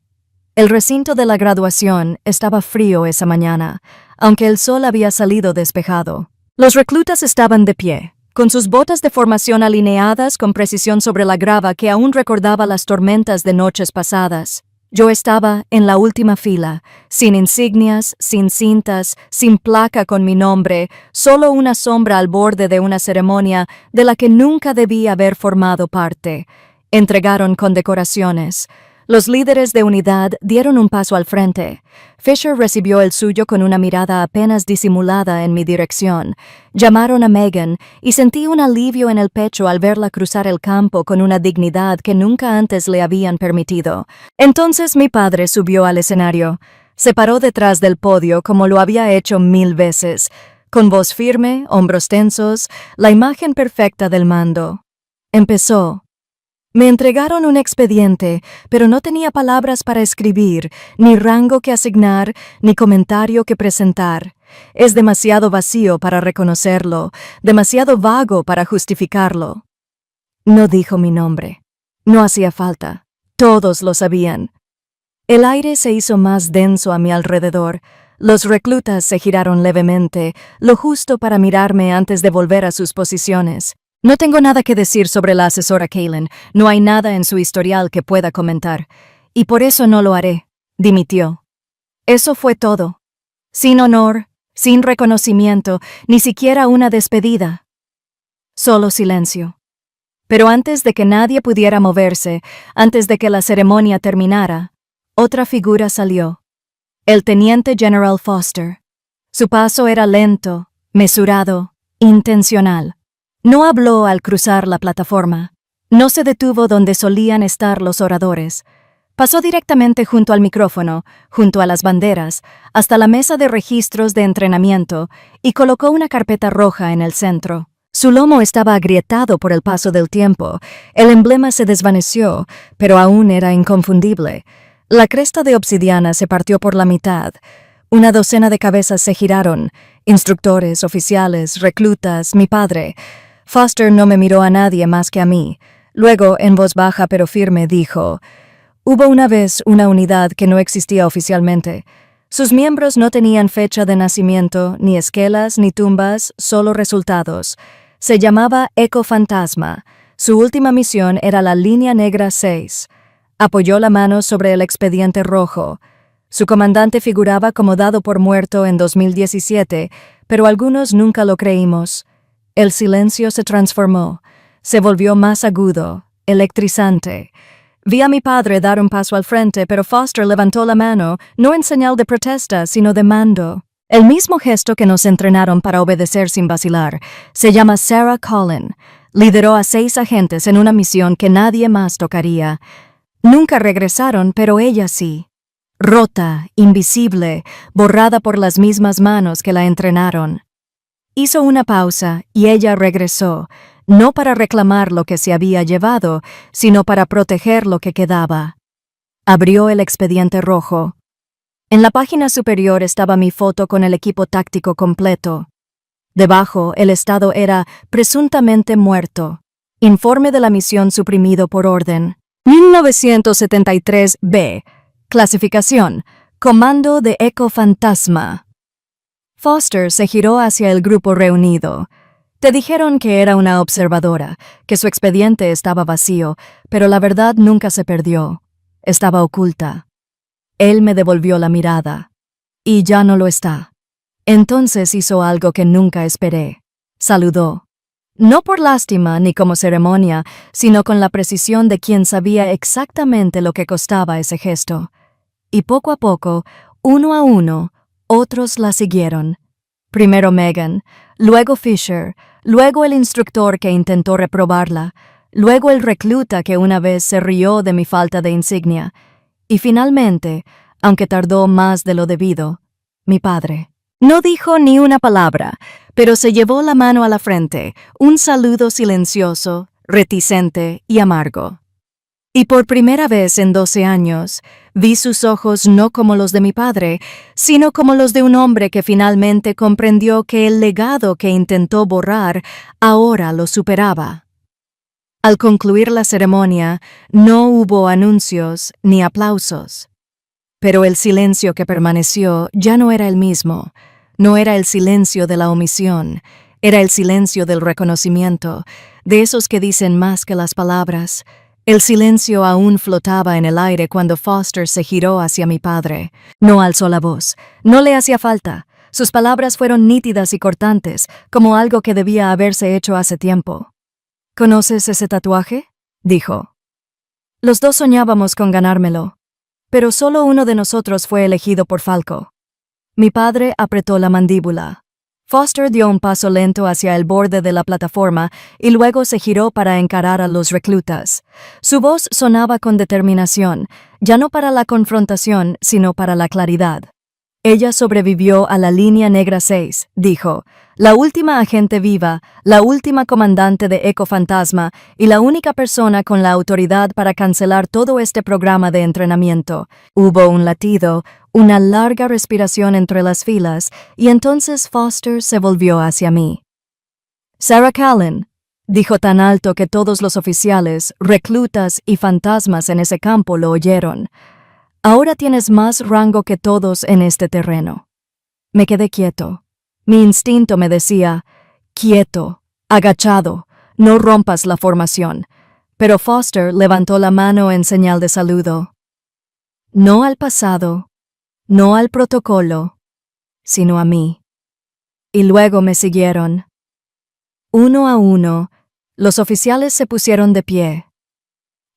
El recinto de la graduación estaba frío esa mañana, aunque el sol había salido despejado. Los reclutas estaban de pie, con sus botas de formación alineadas con precisión sobre la grava que aún recordaba las tormentas de noches pasadas. Yo estaba en la última fila, sin insignias, sin cintas, sin placa con mi nombre, solo una sombra al borde de una ceremonia de la que nunca debí haber formado parte. Entregaron condecoraciones. Los líderes de unidad dieron un paso al frente. Fisher recibió el suyo con una mirada apenas disimulada en mi dirección. Llamaron a Megan y sentí un alivio en el pecho al verla cruzar el campo con una dignidad que nunca antes le habían permitido. Entonces mi padre subió al escenario. Se paró detrás del podio como lo había hecho 1000 veces. Con voz firme, hombros tensos, la imagen perfecta del mando. Empezó. Me entregaron un expediente, pero no tenía palabras para escribir, ni rango que asignar, ni comentario que presentar. Es demasiado vacío para reconocerlo, demasiado vago para justificarlo. No dijo mi nombre. No hacía falta. Todos lo sabían. El aire se hizo más denso a mi alrededor. Los reclutas se giraron levemente, lo justo para mirarme antes de volver a sus posiciones. No tengo nada que decir sobre la asesora Kaylin. No hay nada en su historial que pueda comentar. Y por eso no lo haré. Dimitió. Eso fue todo. Sin honor, sin reconocimiento, ni siquiera una despedida. Solo silencio. Pero antes de que nadie pudiera moverse, antes de que la ceremonia terminara, otra figura salió. El teniente General Foster. Su paso era lento, mesurado, intencional. No habló al cruzar la plataforma. No se detuvo donde solían estar los oradores. Pasó directamente junto al micrófono, junto a las banderas, hasta la mesa de registros de entrenamiento y colocó una carpeta roja en el centro. Su lomo estaba agrietado por el paso del tiempo. El emblema se desvaneció, pero aún era inconfundible. La cresta de obsidiana se partió por la mitad. Una docena de cabezas se giraron. Instructores, oficiales, reclutas, mi padre. Foster no me miró a nadie más que a mí. Luego, en voz baja pero firme, dijo: «Hubo una vez una unidad que no existía oficialmente. Sus miembros no tenían fecha de nacimiento, ni esquelas, ni tumbas, solo resultados. Se llamaba Eco Fantasma. Su última misión era la Línea Negra 6. Apoyó la mano sobre el expediente rojo. Su comandante figuraba como dado por muerto en 2017, pero algunos nunca lo creímos. El silencio se transformó, se volvió más agudo, electrizante. Vi a mi padre dar un paso al frente, pero Foster levantó la mano, no en señal de protesta, sino de mando. El mismo gesto que nos entrenaron para obedecer sin vacilar. Se llama Sarah Collin. Lideró a 6 agentes en una misión que nadie más tocaría. Nunca regresaron, pero ella sí. Rota, invisible, borrada por las mismas manos que la entrenaron. Hizo una pausa y ella regresó, no para reclamar lo que se había llevado, sino para proteger lo que quedaba. Abrió el expediente rojo. En la página superior estaba mi foto con el equipo táctico completo. Debajo, el estado era presuntamente muerto. Informe de la misión suprimido por orden. 1973-B. Clasificación: Comando de Eco Fantasma. Foster se giró hacia el grupo reunido. Te dijeron que era una observadora, que su expediente estaba vacío, pero la verdad nunca se perdió. Estaba oculta. Él me devolvió la mirada. Y ya no lo está. Entonces hizo algo que nunca esperé. Saludó. No por lástima ni como ceremonia, sino con la precisión de quien sabía exactamente lo que costaba ese gesto. Y poco a poco, uno a uno, otros la siguieron. Primero Megan, luego Fisher, luego el instructor que intentó reprobarla, luego el recluta que una vez se rió de mi falta de insignia, y finalmente, aunque tardó más de lo debido, mi padre. No dijo ni una palabra, pero se llevó la mano a la frente, un saludo silencioso, reticente y amargo. Y por primera vez en 12 años, vi sus ojos no como los de mi padre, sino como los de un hombre que finalmente comprendió que el legado que intentó borrar ahora lo superaba. Al concluir la ceremonia, no hubo anuncios ni aplausos. Pero el silencio que permaneció ya no era el mismo. No era el silencio de la omisión, era el silencio del reconocimiento, de esos que dicen más que las palabras. El silencio aún flotaba en el aire cuando Foster se giró hacia mi padre. No alzó la voz. No le hacía falta. Sus palabras fueron nítidas y cortantes, como algo que debía haberse hecho hace tiempo. ¿Conoces ese tatuaje?, dijo. Los dos soñábamos con ganármelo, pero solo uno de nosotros fue elegido por Falco. Mi padre apretó la mandíbula. Foster dio un paso lento hacia el borde de la plataforma y luego se giró para encarar a los reclutas. Su voz sonaba con determinación, ya no para la confrontación, sino para la claridad. Ella sobrevivió a la línea negra 6, dijo, la última agente viva, la última comandante de Eco Fantasma y la única persona con la autoridad para cancelar todo este programa de entrenamiento. Hubo un latido, una larga respiración entre las filas, y entonces Foster se volvió hacia mí. Sarah Callan, dijo tan alto que todos los oficiales, reclutas y fantasmas en ese campo lo oyeron. Ahora tienes más rango que todos en este terreno. Me quedé quieto. Mi instinto me decía, quieto, agachado, no rompas la formación. Pero Foster levantó la mano en señal de saludo. No al pasado, no al protocolo, sino a mí. Y luego me siguieron. Uno a uno, los oficiales se pusieron de pie.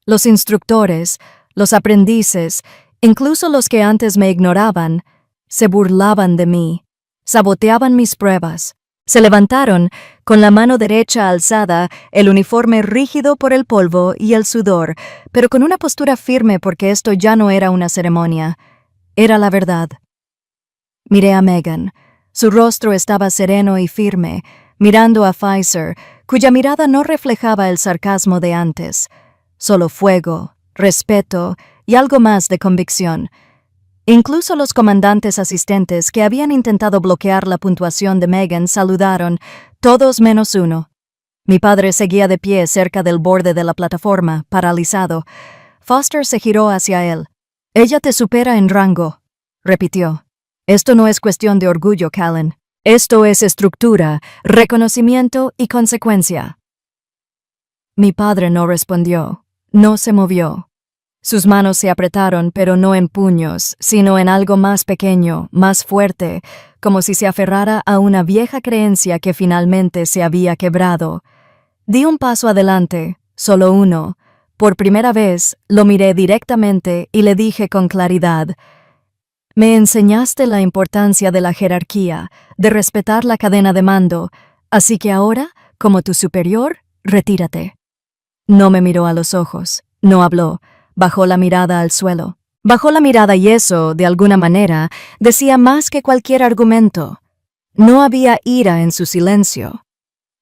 Los instructores, los aprendices, incluso los que antes me ignoraban, se burlaban de mí, saboteaban mis pruebas. Se levantaron, con la mano derecha alzada, el uniforme rígido por el polvo y el sudor, pero con una postura firme porque esto ya no era una ceremonia, era la verdad. Miré a Megan. Su rostro estaba sereno y firme, mirando a Pfizer, cuya mirada no reflejaba el sarcasmo de antes, solo fuego, respeto y algo más de convicción. Incluso los comandantes asistentes que habían intentado bloquear la puntuación de Megan saludaron, todos menos uno. Mi padre seguía de pie cerca del borde de la plataforma, paralizado. Foster se giró hacia él. «Ella te supera en rango», repitió. «Esto no es cuestión de orgullo, Callan. Esto es estructura, reconocimiento y consecuencia». Mi padre no respondió, no se movió. Sus manos se apretaron, pero no en puños, sino en algo más pequeño, más fuerte, como si se aferrara a una vieja creencia que finalmente se había quebrado. Di un paso adelante, solo uno. Por primera vez, lo miré directamente y le dije con claridad: «Me enseñaste la importancia de la jerarquía, de respetar la cadena de mando, así que ahora, como tu superior, retírate». No me miró a los ojos, no habló. Bajó la mirada al suelo. Bajó la mirada y eso, de alguna manera, decía más que cualquier argumento. No había ira en su silencio.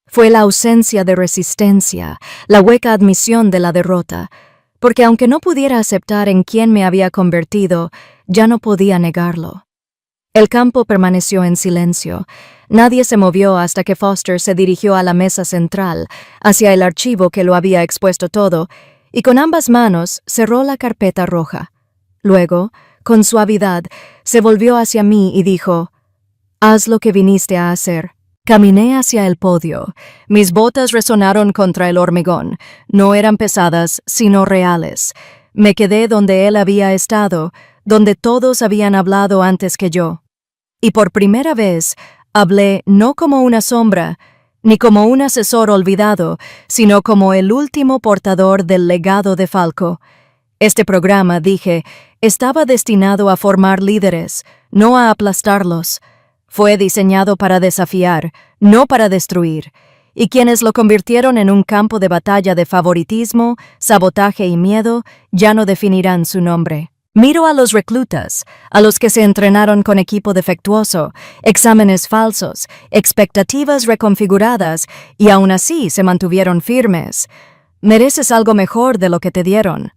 Fue la ausencia de resistencia, la hueca admisión de la derrota, porque aunque no pudiera aceptar en quién me había convertido, ya no podía negarlo. El campo permaneció en silencio. Nadie se movió hasta que Foster se dirigió a la mesa central, hacia el archivo que lo había expuesto todo, y con ambas manos cerró la carpeta roja. Luego, con suavidad, se volvió hacia mí y dijo: «Haz lo que viniste a hacer». Caminé hacia el podio. Mis botas resonaron contra el hormigón. No eran pesadas, sino reales. Me quedé donde él había estado, donde todos habían hablado antes que yo. Y por primera vez, hablé no como una sombra, ni como un asesor olvidado, sino como el último portador del legado de Falco. Este programa, dije, estaba destinado a formar líderes, no a aplastarlos. Fue diseñado para desafiar, no para destruir. Y quienes lo convirtieron en un campo de batalla de favoritismo, sabotaje y miedo, ya no definirán su nombre. Miro a los reclutas, a los que se entrenaron con equipo defectuoso, exámenes falsos, expectativas reconfiguradas y aún así se mantuvieron firmes. Mereces algo mejor de lo que te dieron.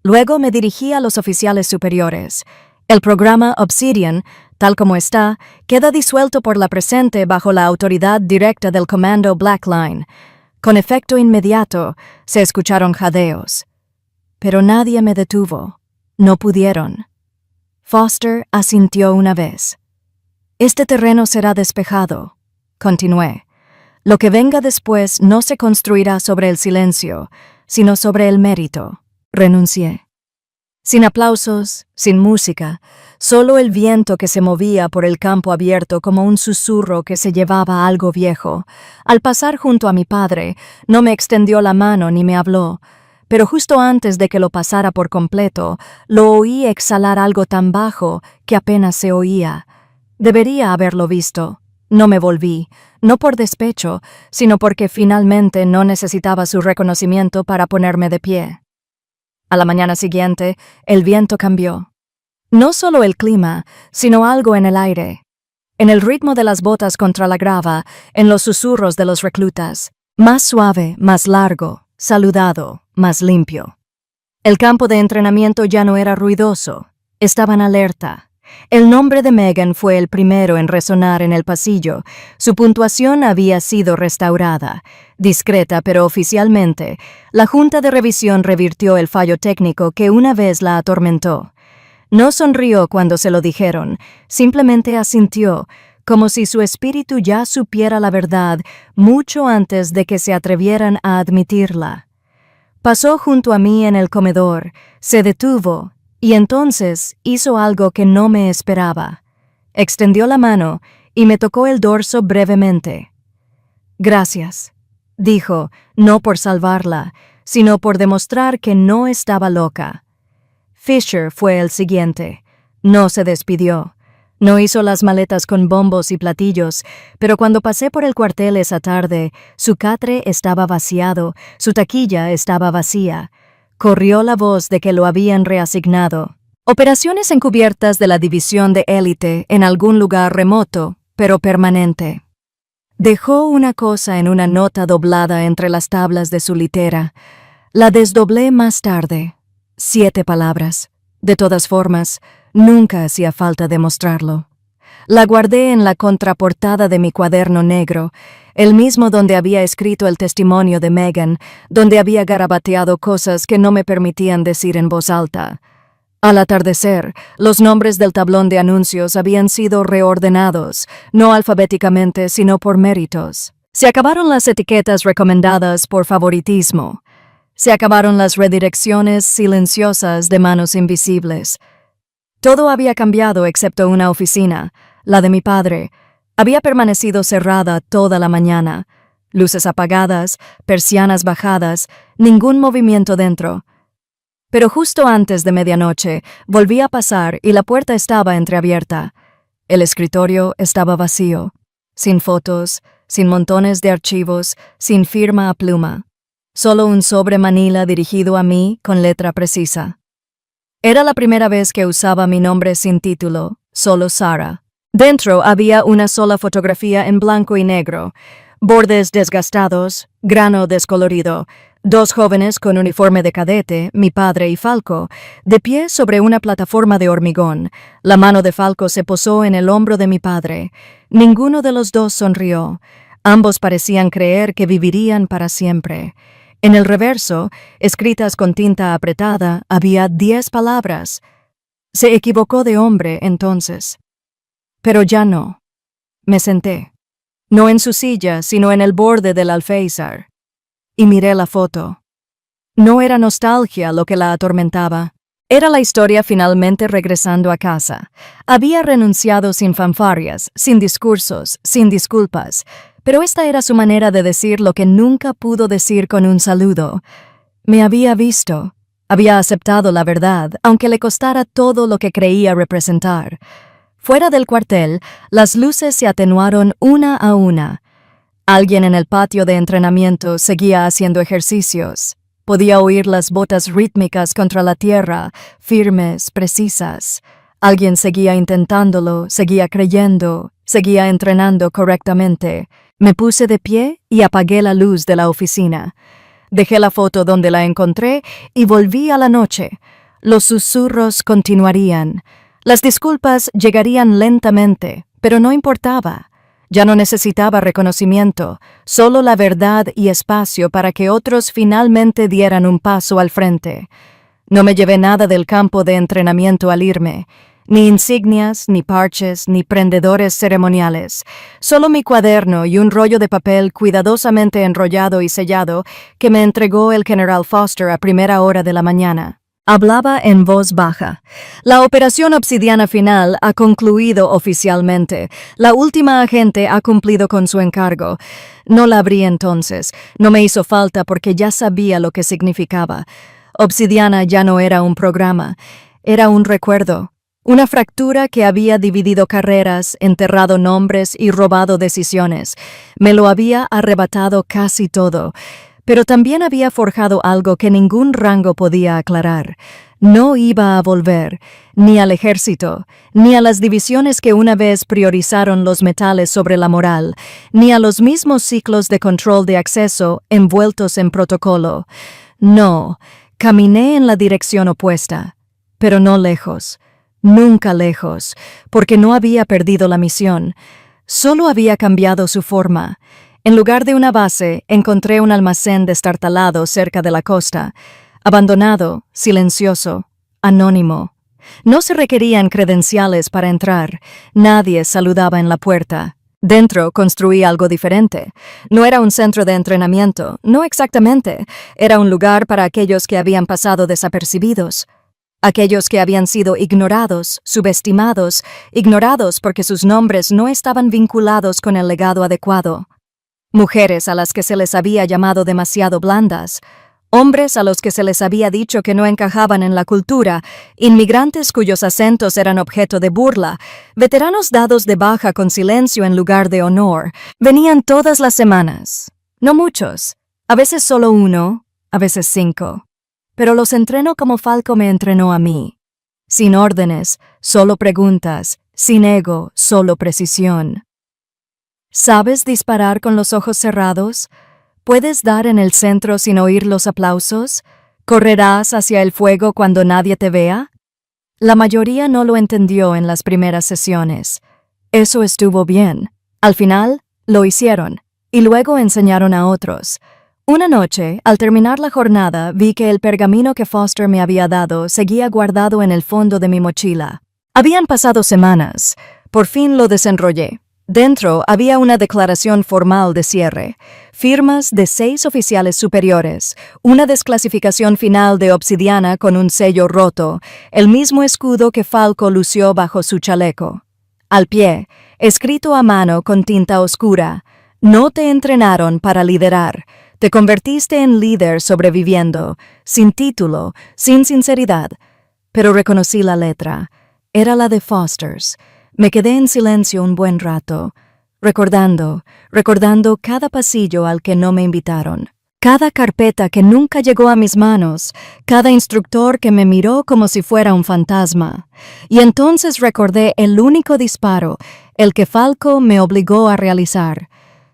Luego me dirigí a los oficiales superiores. El programa Obsidian, tal como está, queda disuelto por la presente bajo la autoridad directa del comando Blackline. Con efecto inmediato, se escucharon jadeos. Pero nadie me detuvo. No pudieron. Foster asintió una vez. Este terreno será despejado, continué. Lo que venga después no se construirá sobre el silencio, sino sobre el mérito. Renuncié. Sin aplausos, sin música, solo el viento que se movía por el campo abierto como un susurro que se llevaba algo viejo. Al pasar junto a mi padre, no me extendió la mano ni me habló, pero justo antes de que lo pasara por completo, lo oí exhalar algo tan bajo que apenas se oía. Debería haberlo visto. No me volví, no por despecho, sino porque finalmente no necesitaba su reconocimiento para ponerme de pie. A la mañana siguiente, el viento cambió. No solo el clima, sino algo en el aire. En el ritmo de las botas contra la grava, en los susurros de los reclutas. Más suave, más largo, saludado, más limpio. El campo de entrenamiento ya no era ruidoso. Estaban alerta. El nombre de Megan fue el primero en resonar en el pasillo. Su puntuación había sido restaurada. Discreta pero oficialmente, la Junta de Revisión revirtió el fallo técnico que una vez la atormentó. No sonrió cuando se lo dijeron, simplemente asintió, como si su espíritu ya supiera la verdad mucho antes de que se atrevieran a admitirla. Pasó junto a mí en el comedor, se detuvo, y entonces hizo algo que no me esperaba. Extendió la mano y me tocó el dorso brevemente. «Gracias», dijo, no por salvarla, sino por demostrar que no estaba loca. Fisher fue el siguiente. No se despidió. No hizo las maletas con bombos y platillos, pero cuando pasé por el cuartel esa tarde, su catre estaba vaciado, su taquilla estaba vacía. Corrió la voz de que lo habían reasignado. Operaciones encubiertas de la división de élite en algún lugar remoto, pero permanente. Dejó una cosa en una nota doblada entre las tablas de su litera. La desdoblé más tarde. 7 palabras. De todas formas, nunca hacía falta demostrarlo. La guardé en la contraportada de mi cuaderno negro, el mismo donde había escrito el testimonio de Megan, donde había garabateado cosas que no me permitían decir en voz alta. Al atardecer, los nombres del tablón de anuncios habían sido reordenados, no alfabéticamente, sino por méritos. Se acabaron las etiquetas recomendadas por favoritismo. Se acabaron las redirecciones silenciosas de manos invisibles. Todo había cambiado excepto una oficina, la de mi padre. Había permanecido cerrada toda la mañana. Luces apagadas, persianas bajadas, ningún movimiento dentro. Pero justo antes de medianoche volví a pasar y la puerta estaba entreabierta. El escritorio estaba vacío, sin fotos, sin montones de archivos, sin firma a pluma. Solo un sobre manila dirigido a mí con letra precisa. Era la primera vez que usaba mi nombre sin título, solo Sara. Dentro había una sola fotografía en blanco y negro, bordes desgastados, grano descolorido, 2 jóvenes con uniforme de cadete, mi padre y Falco, de pie sobre una plataforma de hormigón. La mano de Falco se posó en el hombro de mi padre. Ninguno de los dos sonrió. Ambos parecían creer que vivirían para siempre. En el reverso, escritas con tinta apretada, había 10 palabras. Se equivocó de hombre entonces. Pero ya no. Me senté. No en su silla, sino en el borde del alféizar. Y miré la foto. No era nostalgia lo que la atormentaba. Era la historia finalmente regresando a casa. Había renunciado sin fanfarrias, sin discursos, sin disculpas. Pero esta era su manera de decir lo que nunca pudo decir con un saludo. Me había visto. Había aceptado la verdad, aunque le costara todo lo que creía representar. Fuera del cuartel, las luces se atenuaron una a una. Alguien en el patio de entrenamiento seguía haciendo ejercicios. Podía oír las botas rítmicas contra la tierra, firmes, precisas. Alguien seguía intentándolo, seguía creyendo, seguía entrenando correctamente. Me puse de pie y apagué la luz de la oficina. Dejé la foto donde la encontré y volví a la noche. Los susurros continuarían. Las disculpas llegarían lentamente, pero no importaba. Ya no necesitaba reconocimiento, solo la verdad y espacio para que otros finalmente dieran un paso al frente. No me llevé nada del campo de entrenamiento al irme. Ni insignias, ni parches, ni prendedores ceremoniales. Solo mi cuaderno y un rollo de papel cuidadosamente enrollado y sellado que me entregó el General Foster a primera hora de la mañana. Hablaba en voz baja. La operación Obsidiana final ha concluido oficialmente. La última agente ha cumplido con su encargo. No la abrí entonces. No me hizo falta porque ya sabía lo que significaba. Obsidiana ya no era un programa. Era un recuerdo. Una fractura que había dividido carreras, enterrado nombres y robado decisiones. Me lo había arrebatado casi todo, pero también había forjado algo que ningún rango podía aclarar. No iba a volver, ni al ejército, ni a las divisiones que una vez priorizaron los metales sobre la moral, ni a los mismos ciclos de control de acceso envueltos en protocolo. No, caminé en la dirección opuesta, pero no lejos. Nunca lejos, porque no había perdido la misión. Solo había cambiado su forma. En lugar de una base, encontré un almacén destartalado cerca de la costa. Abandonado, silencioso, anónimo. No se requerían credenciales para entrar. Nadie saludaba en la puerta. Dentro construí algo diferente. No era un centro de entrenamiento, no exactamente. Era un lugar para aquellos que habían pasado desapercibidos. Aquellos que habían sido ignorados, subestimados, ignorados porque sus nombres no estaban vinculados con el legado adecuado. Mujeres a las que se les había llamado demasiado blandas, hombres a los que se les había dicho que no encajaban en la cultura, inmigrantes cuyos acentos eran objeto de burla, veteranos dados de baja con silencio en lugar de honor, venían todas las semanas. No muchos, a veces solo 1, a veces 5. Pero los entreno como Falco me entrenó a mí. Sin órdenes, solo preguntas, sin ego, solo precisión. ¿Sabes disparar con los ojos cerrados? ¿Puedes dar en el centro sin oír los aplausos? ¿Correrás hacia el fuego cuando nadie te vea? La mayoría no lo entendió en las primeras sesiones. Eso estuvo bien. Al final, lo hicieron, y luego enseñaron a otros. Una noche, al terminar la jornada, vi que el pergamino que Foster me había dado seguía guardado en el fondo de mi mochila. Habían pasado semanas. Por fin lo desenrollé. Dentro había una declaración formal de cierre, firmas de 6 oficiales superiores, una desclasificación final de Obsidiana con un sello roto, el mismo escudo que Falco lució bajo su chaleco. Al pie, escrito a mano con tinta oscura, no te entrenaron para liderar. Te convertiste en líder sobreviviendo, sin título, sin sinceridad. Pero reconocí la letra. Era la de Foster's. Me quedé en silencio un buen rato, recordando cada pasillo al que no me invitaron, cada carpeta que nunca llegó a mis manos, cada instructor que me miró como si fuera un fantasma. Y entonces recordé el único disparo, el que Falco me obligó a realizar.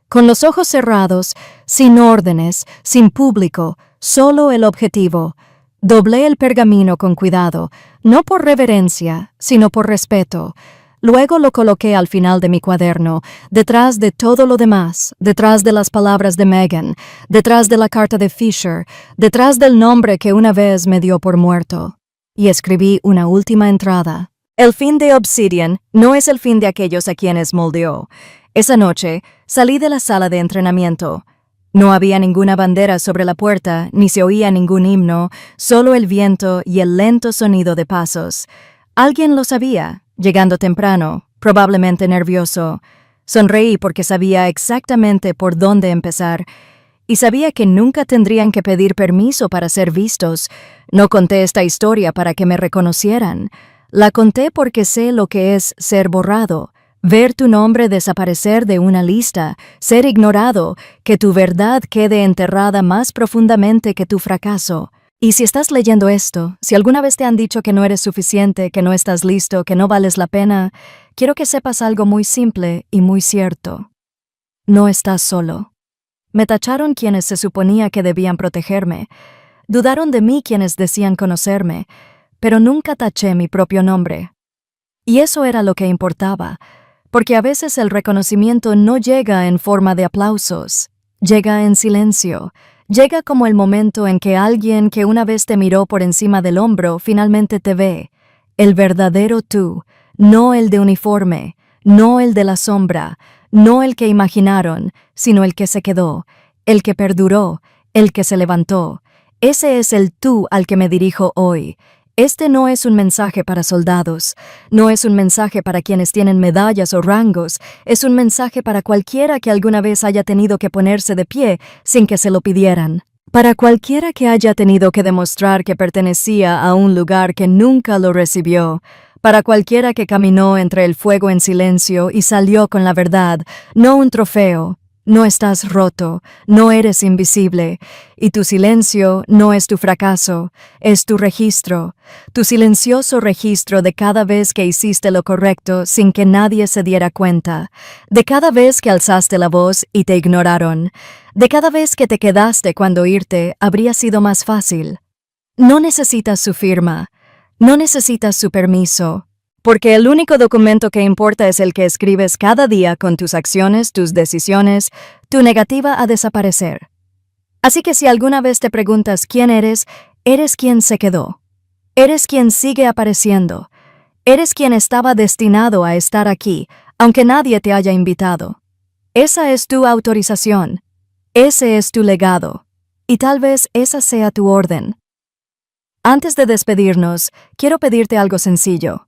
Con los ojos cerrados, sin órdenes, sin público, solo el objetivo. Doblé el pergamino con cuidado, no por reverencia, sino por respeto. Luego lo coloqué al final de mi cuaderno, detrás de todo lo demás, detrás de las palabras de Megan, detrás de la carta de Fisher, detrás del nombre que una vez me dio por muerto. Y escribí una última entrada. El fin de Obsidian no es el fin de aquellos a quienes moldeó. Esa noche salí de la sala de entrenamiento. No había ninguna bandera sobre la puerta, ni se oía ningún himno, solo el viento y el lento sonido de pasos. Alguien lo sabía, llegando temprano, probablemente nervioso. Sonreí porque sabía exactamente por dónde empezar, y sabía que nunca tendrían que pedir permiso para ser vistos. No conté esta historia para que me reconocieran. La conté porque sé lo que es ser borrado, Ver tu nombre desaparecer de una lista, ser ignorado, que tu verdad quede enterrada más profundamente que tu fracaso. Y si estás leyendo esto, si alguna vez te han dicho que no eres suficiente, que no estás listo, que no vales la pena, quiero que sepas algo muy simple y muy cierto. No estás solo. Me tacharon quienes se suponía que debían protegerme. Dudaron de mí quienes decían conocerme, pero nunca taché mi propio nombre. Y eso era lo que importaba, porque a veces el reconocimiento no llega en forma de aplausos, llega en silencio. Llega como el momento en que alguien que una vez te miró por encima del hombro finalmente te ve. El verdadero tú, no el de uniforme, no el de la sombra, no el que imaginaron, sino el que se quedó, el que perduró, el que se levantó. Ese es el tú al que me dirijo hoy. Este no es un mensaje para soldados, no es un mensaje para quienes tienen medallas o rangos, es un mensaje para cualquiera que alguna vez haya tenido que ponerse de pie sin que se lo pidieran. Para cualquiera que haya tenido que demostrar que pertenecía a un lugar que nunca lo recibió. Para cualquiera que caminó entre el fuego en silencio y salió con la verdad, no un trofeo. No estás roto, no eres invisible, y tu silencio no es tu fracaso, es tu registro, tu silencioso registro de cada vez que hiciste lo correcto sin que nadie se diera cuenta, de cada vez que alzaste la voz y te ignoraron, de cada vez que te quedaste cuando irte habría sido más fácil. No necesitas su firma, no necesitas su permiso, porque el único documento que importa es el que escribes cada día con tus acciones, tus decisiones, tu negativa a desaparecer. Así que si alguna vez te preguntas quién eres, eres quien se quedó. Eres quien sigue apareciendo. Eres quien estaba destinado a estar aquí, aunque nadie te haya invitado. Esa es tu autorización. Ese es tu legado. Y tal vez esa sea tu orden. Antes de despedirnos, quiero pedirte algo sencillo.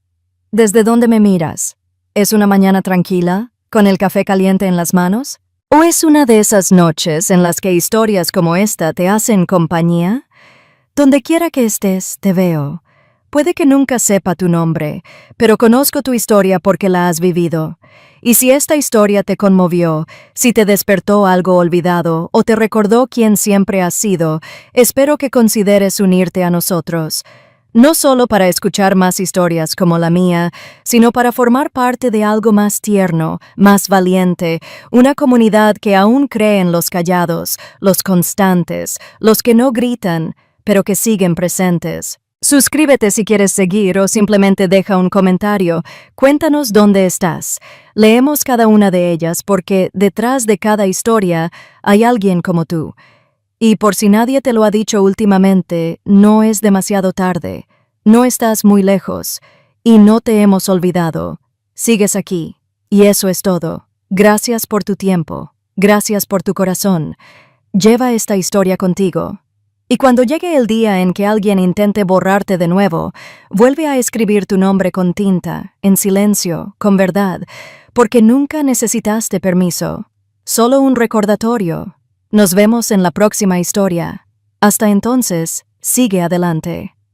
¿Desde dónde me miras? ¿Es una mañana tranquila, con el café caliente en las manos? ¿O es una de esas noches en las que historias como esta te hacen compañía? Donde quiera que estés, te veo. Puede que nunca sepa tu nombre, pero conozco tu historia porque la has vivido. Y si esta historia te conmovió, si te despertó algo olvidado o te recordó quién siempre has sido, espero que consideres unirte a nosotros. No solo para escuchar más historias como la mía, sino para formar parte de algo más tierno, más valiente, una comunidad que aún cree en los callados, los constantes, los que no gritan, pero que siguen presentes. Suscríbete si quieres seguir o simplemente deja un comentario. Cuéntanos dónde estás. Leemos cada una de ellas porque detrás de cada historia hay alguien como tú. Y por si nadie te lo ha dicho últimamente, no es demasiado tarde, no estás muy lejos, y no te hemos olvidado. Sigues aquí, y eso es todo. Gracias por tu tiempo, gracias por tu corazón. Lleva esta historia contigo. Y cuando llegue el día en que alguien intente borrarte de nuevo, vuelve a escribir tu nombre con tinta, en silencio, con verdad, porque nunca necesitaste permiso, solo un recordatorio. Nos vemos en la próxima historia. Hasta entonces, sigue adelante.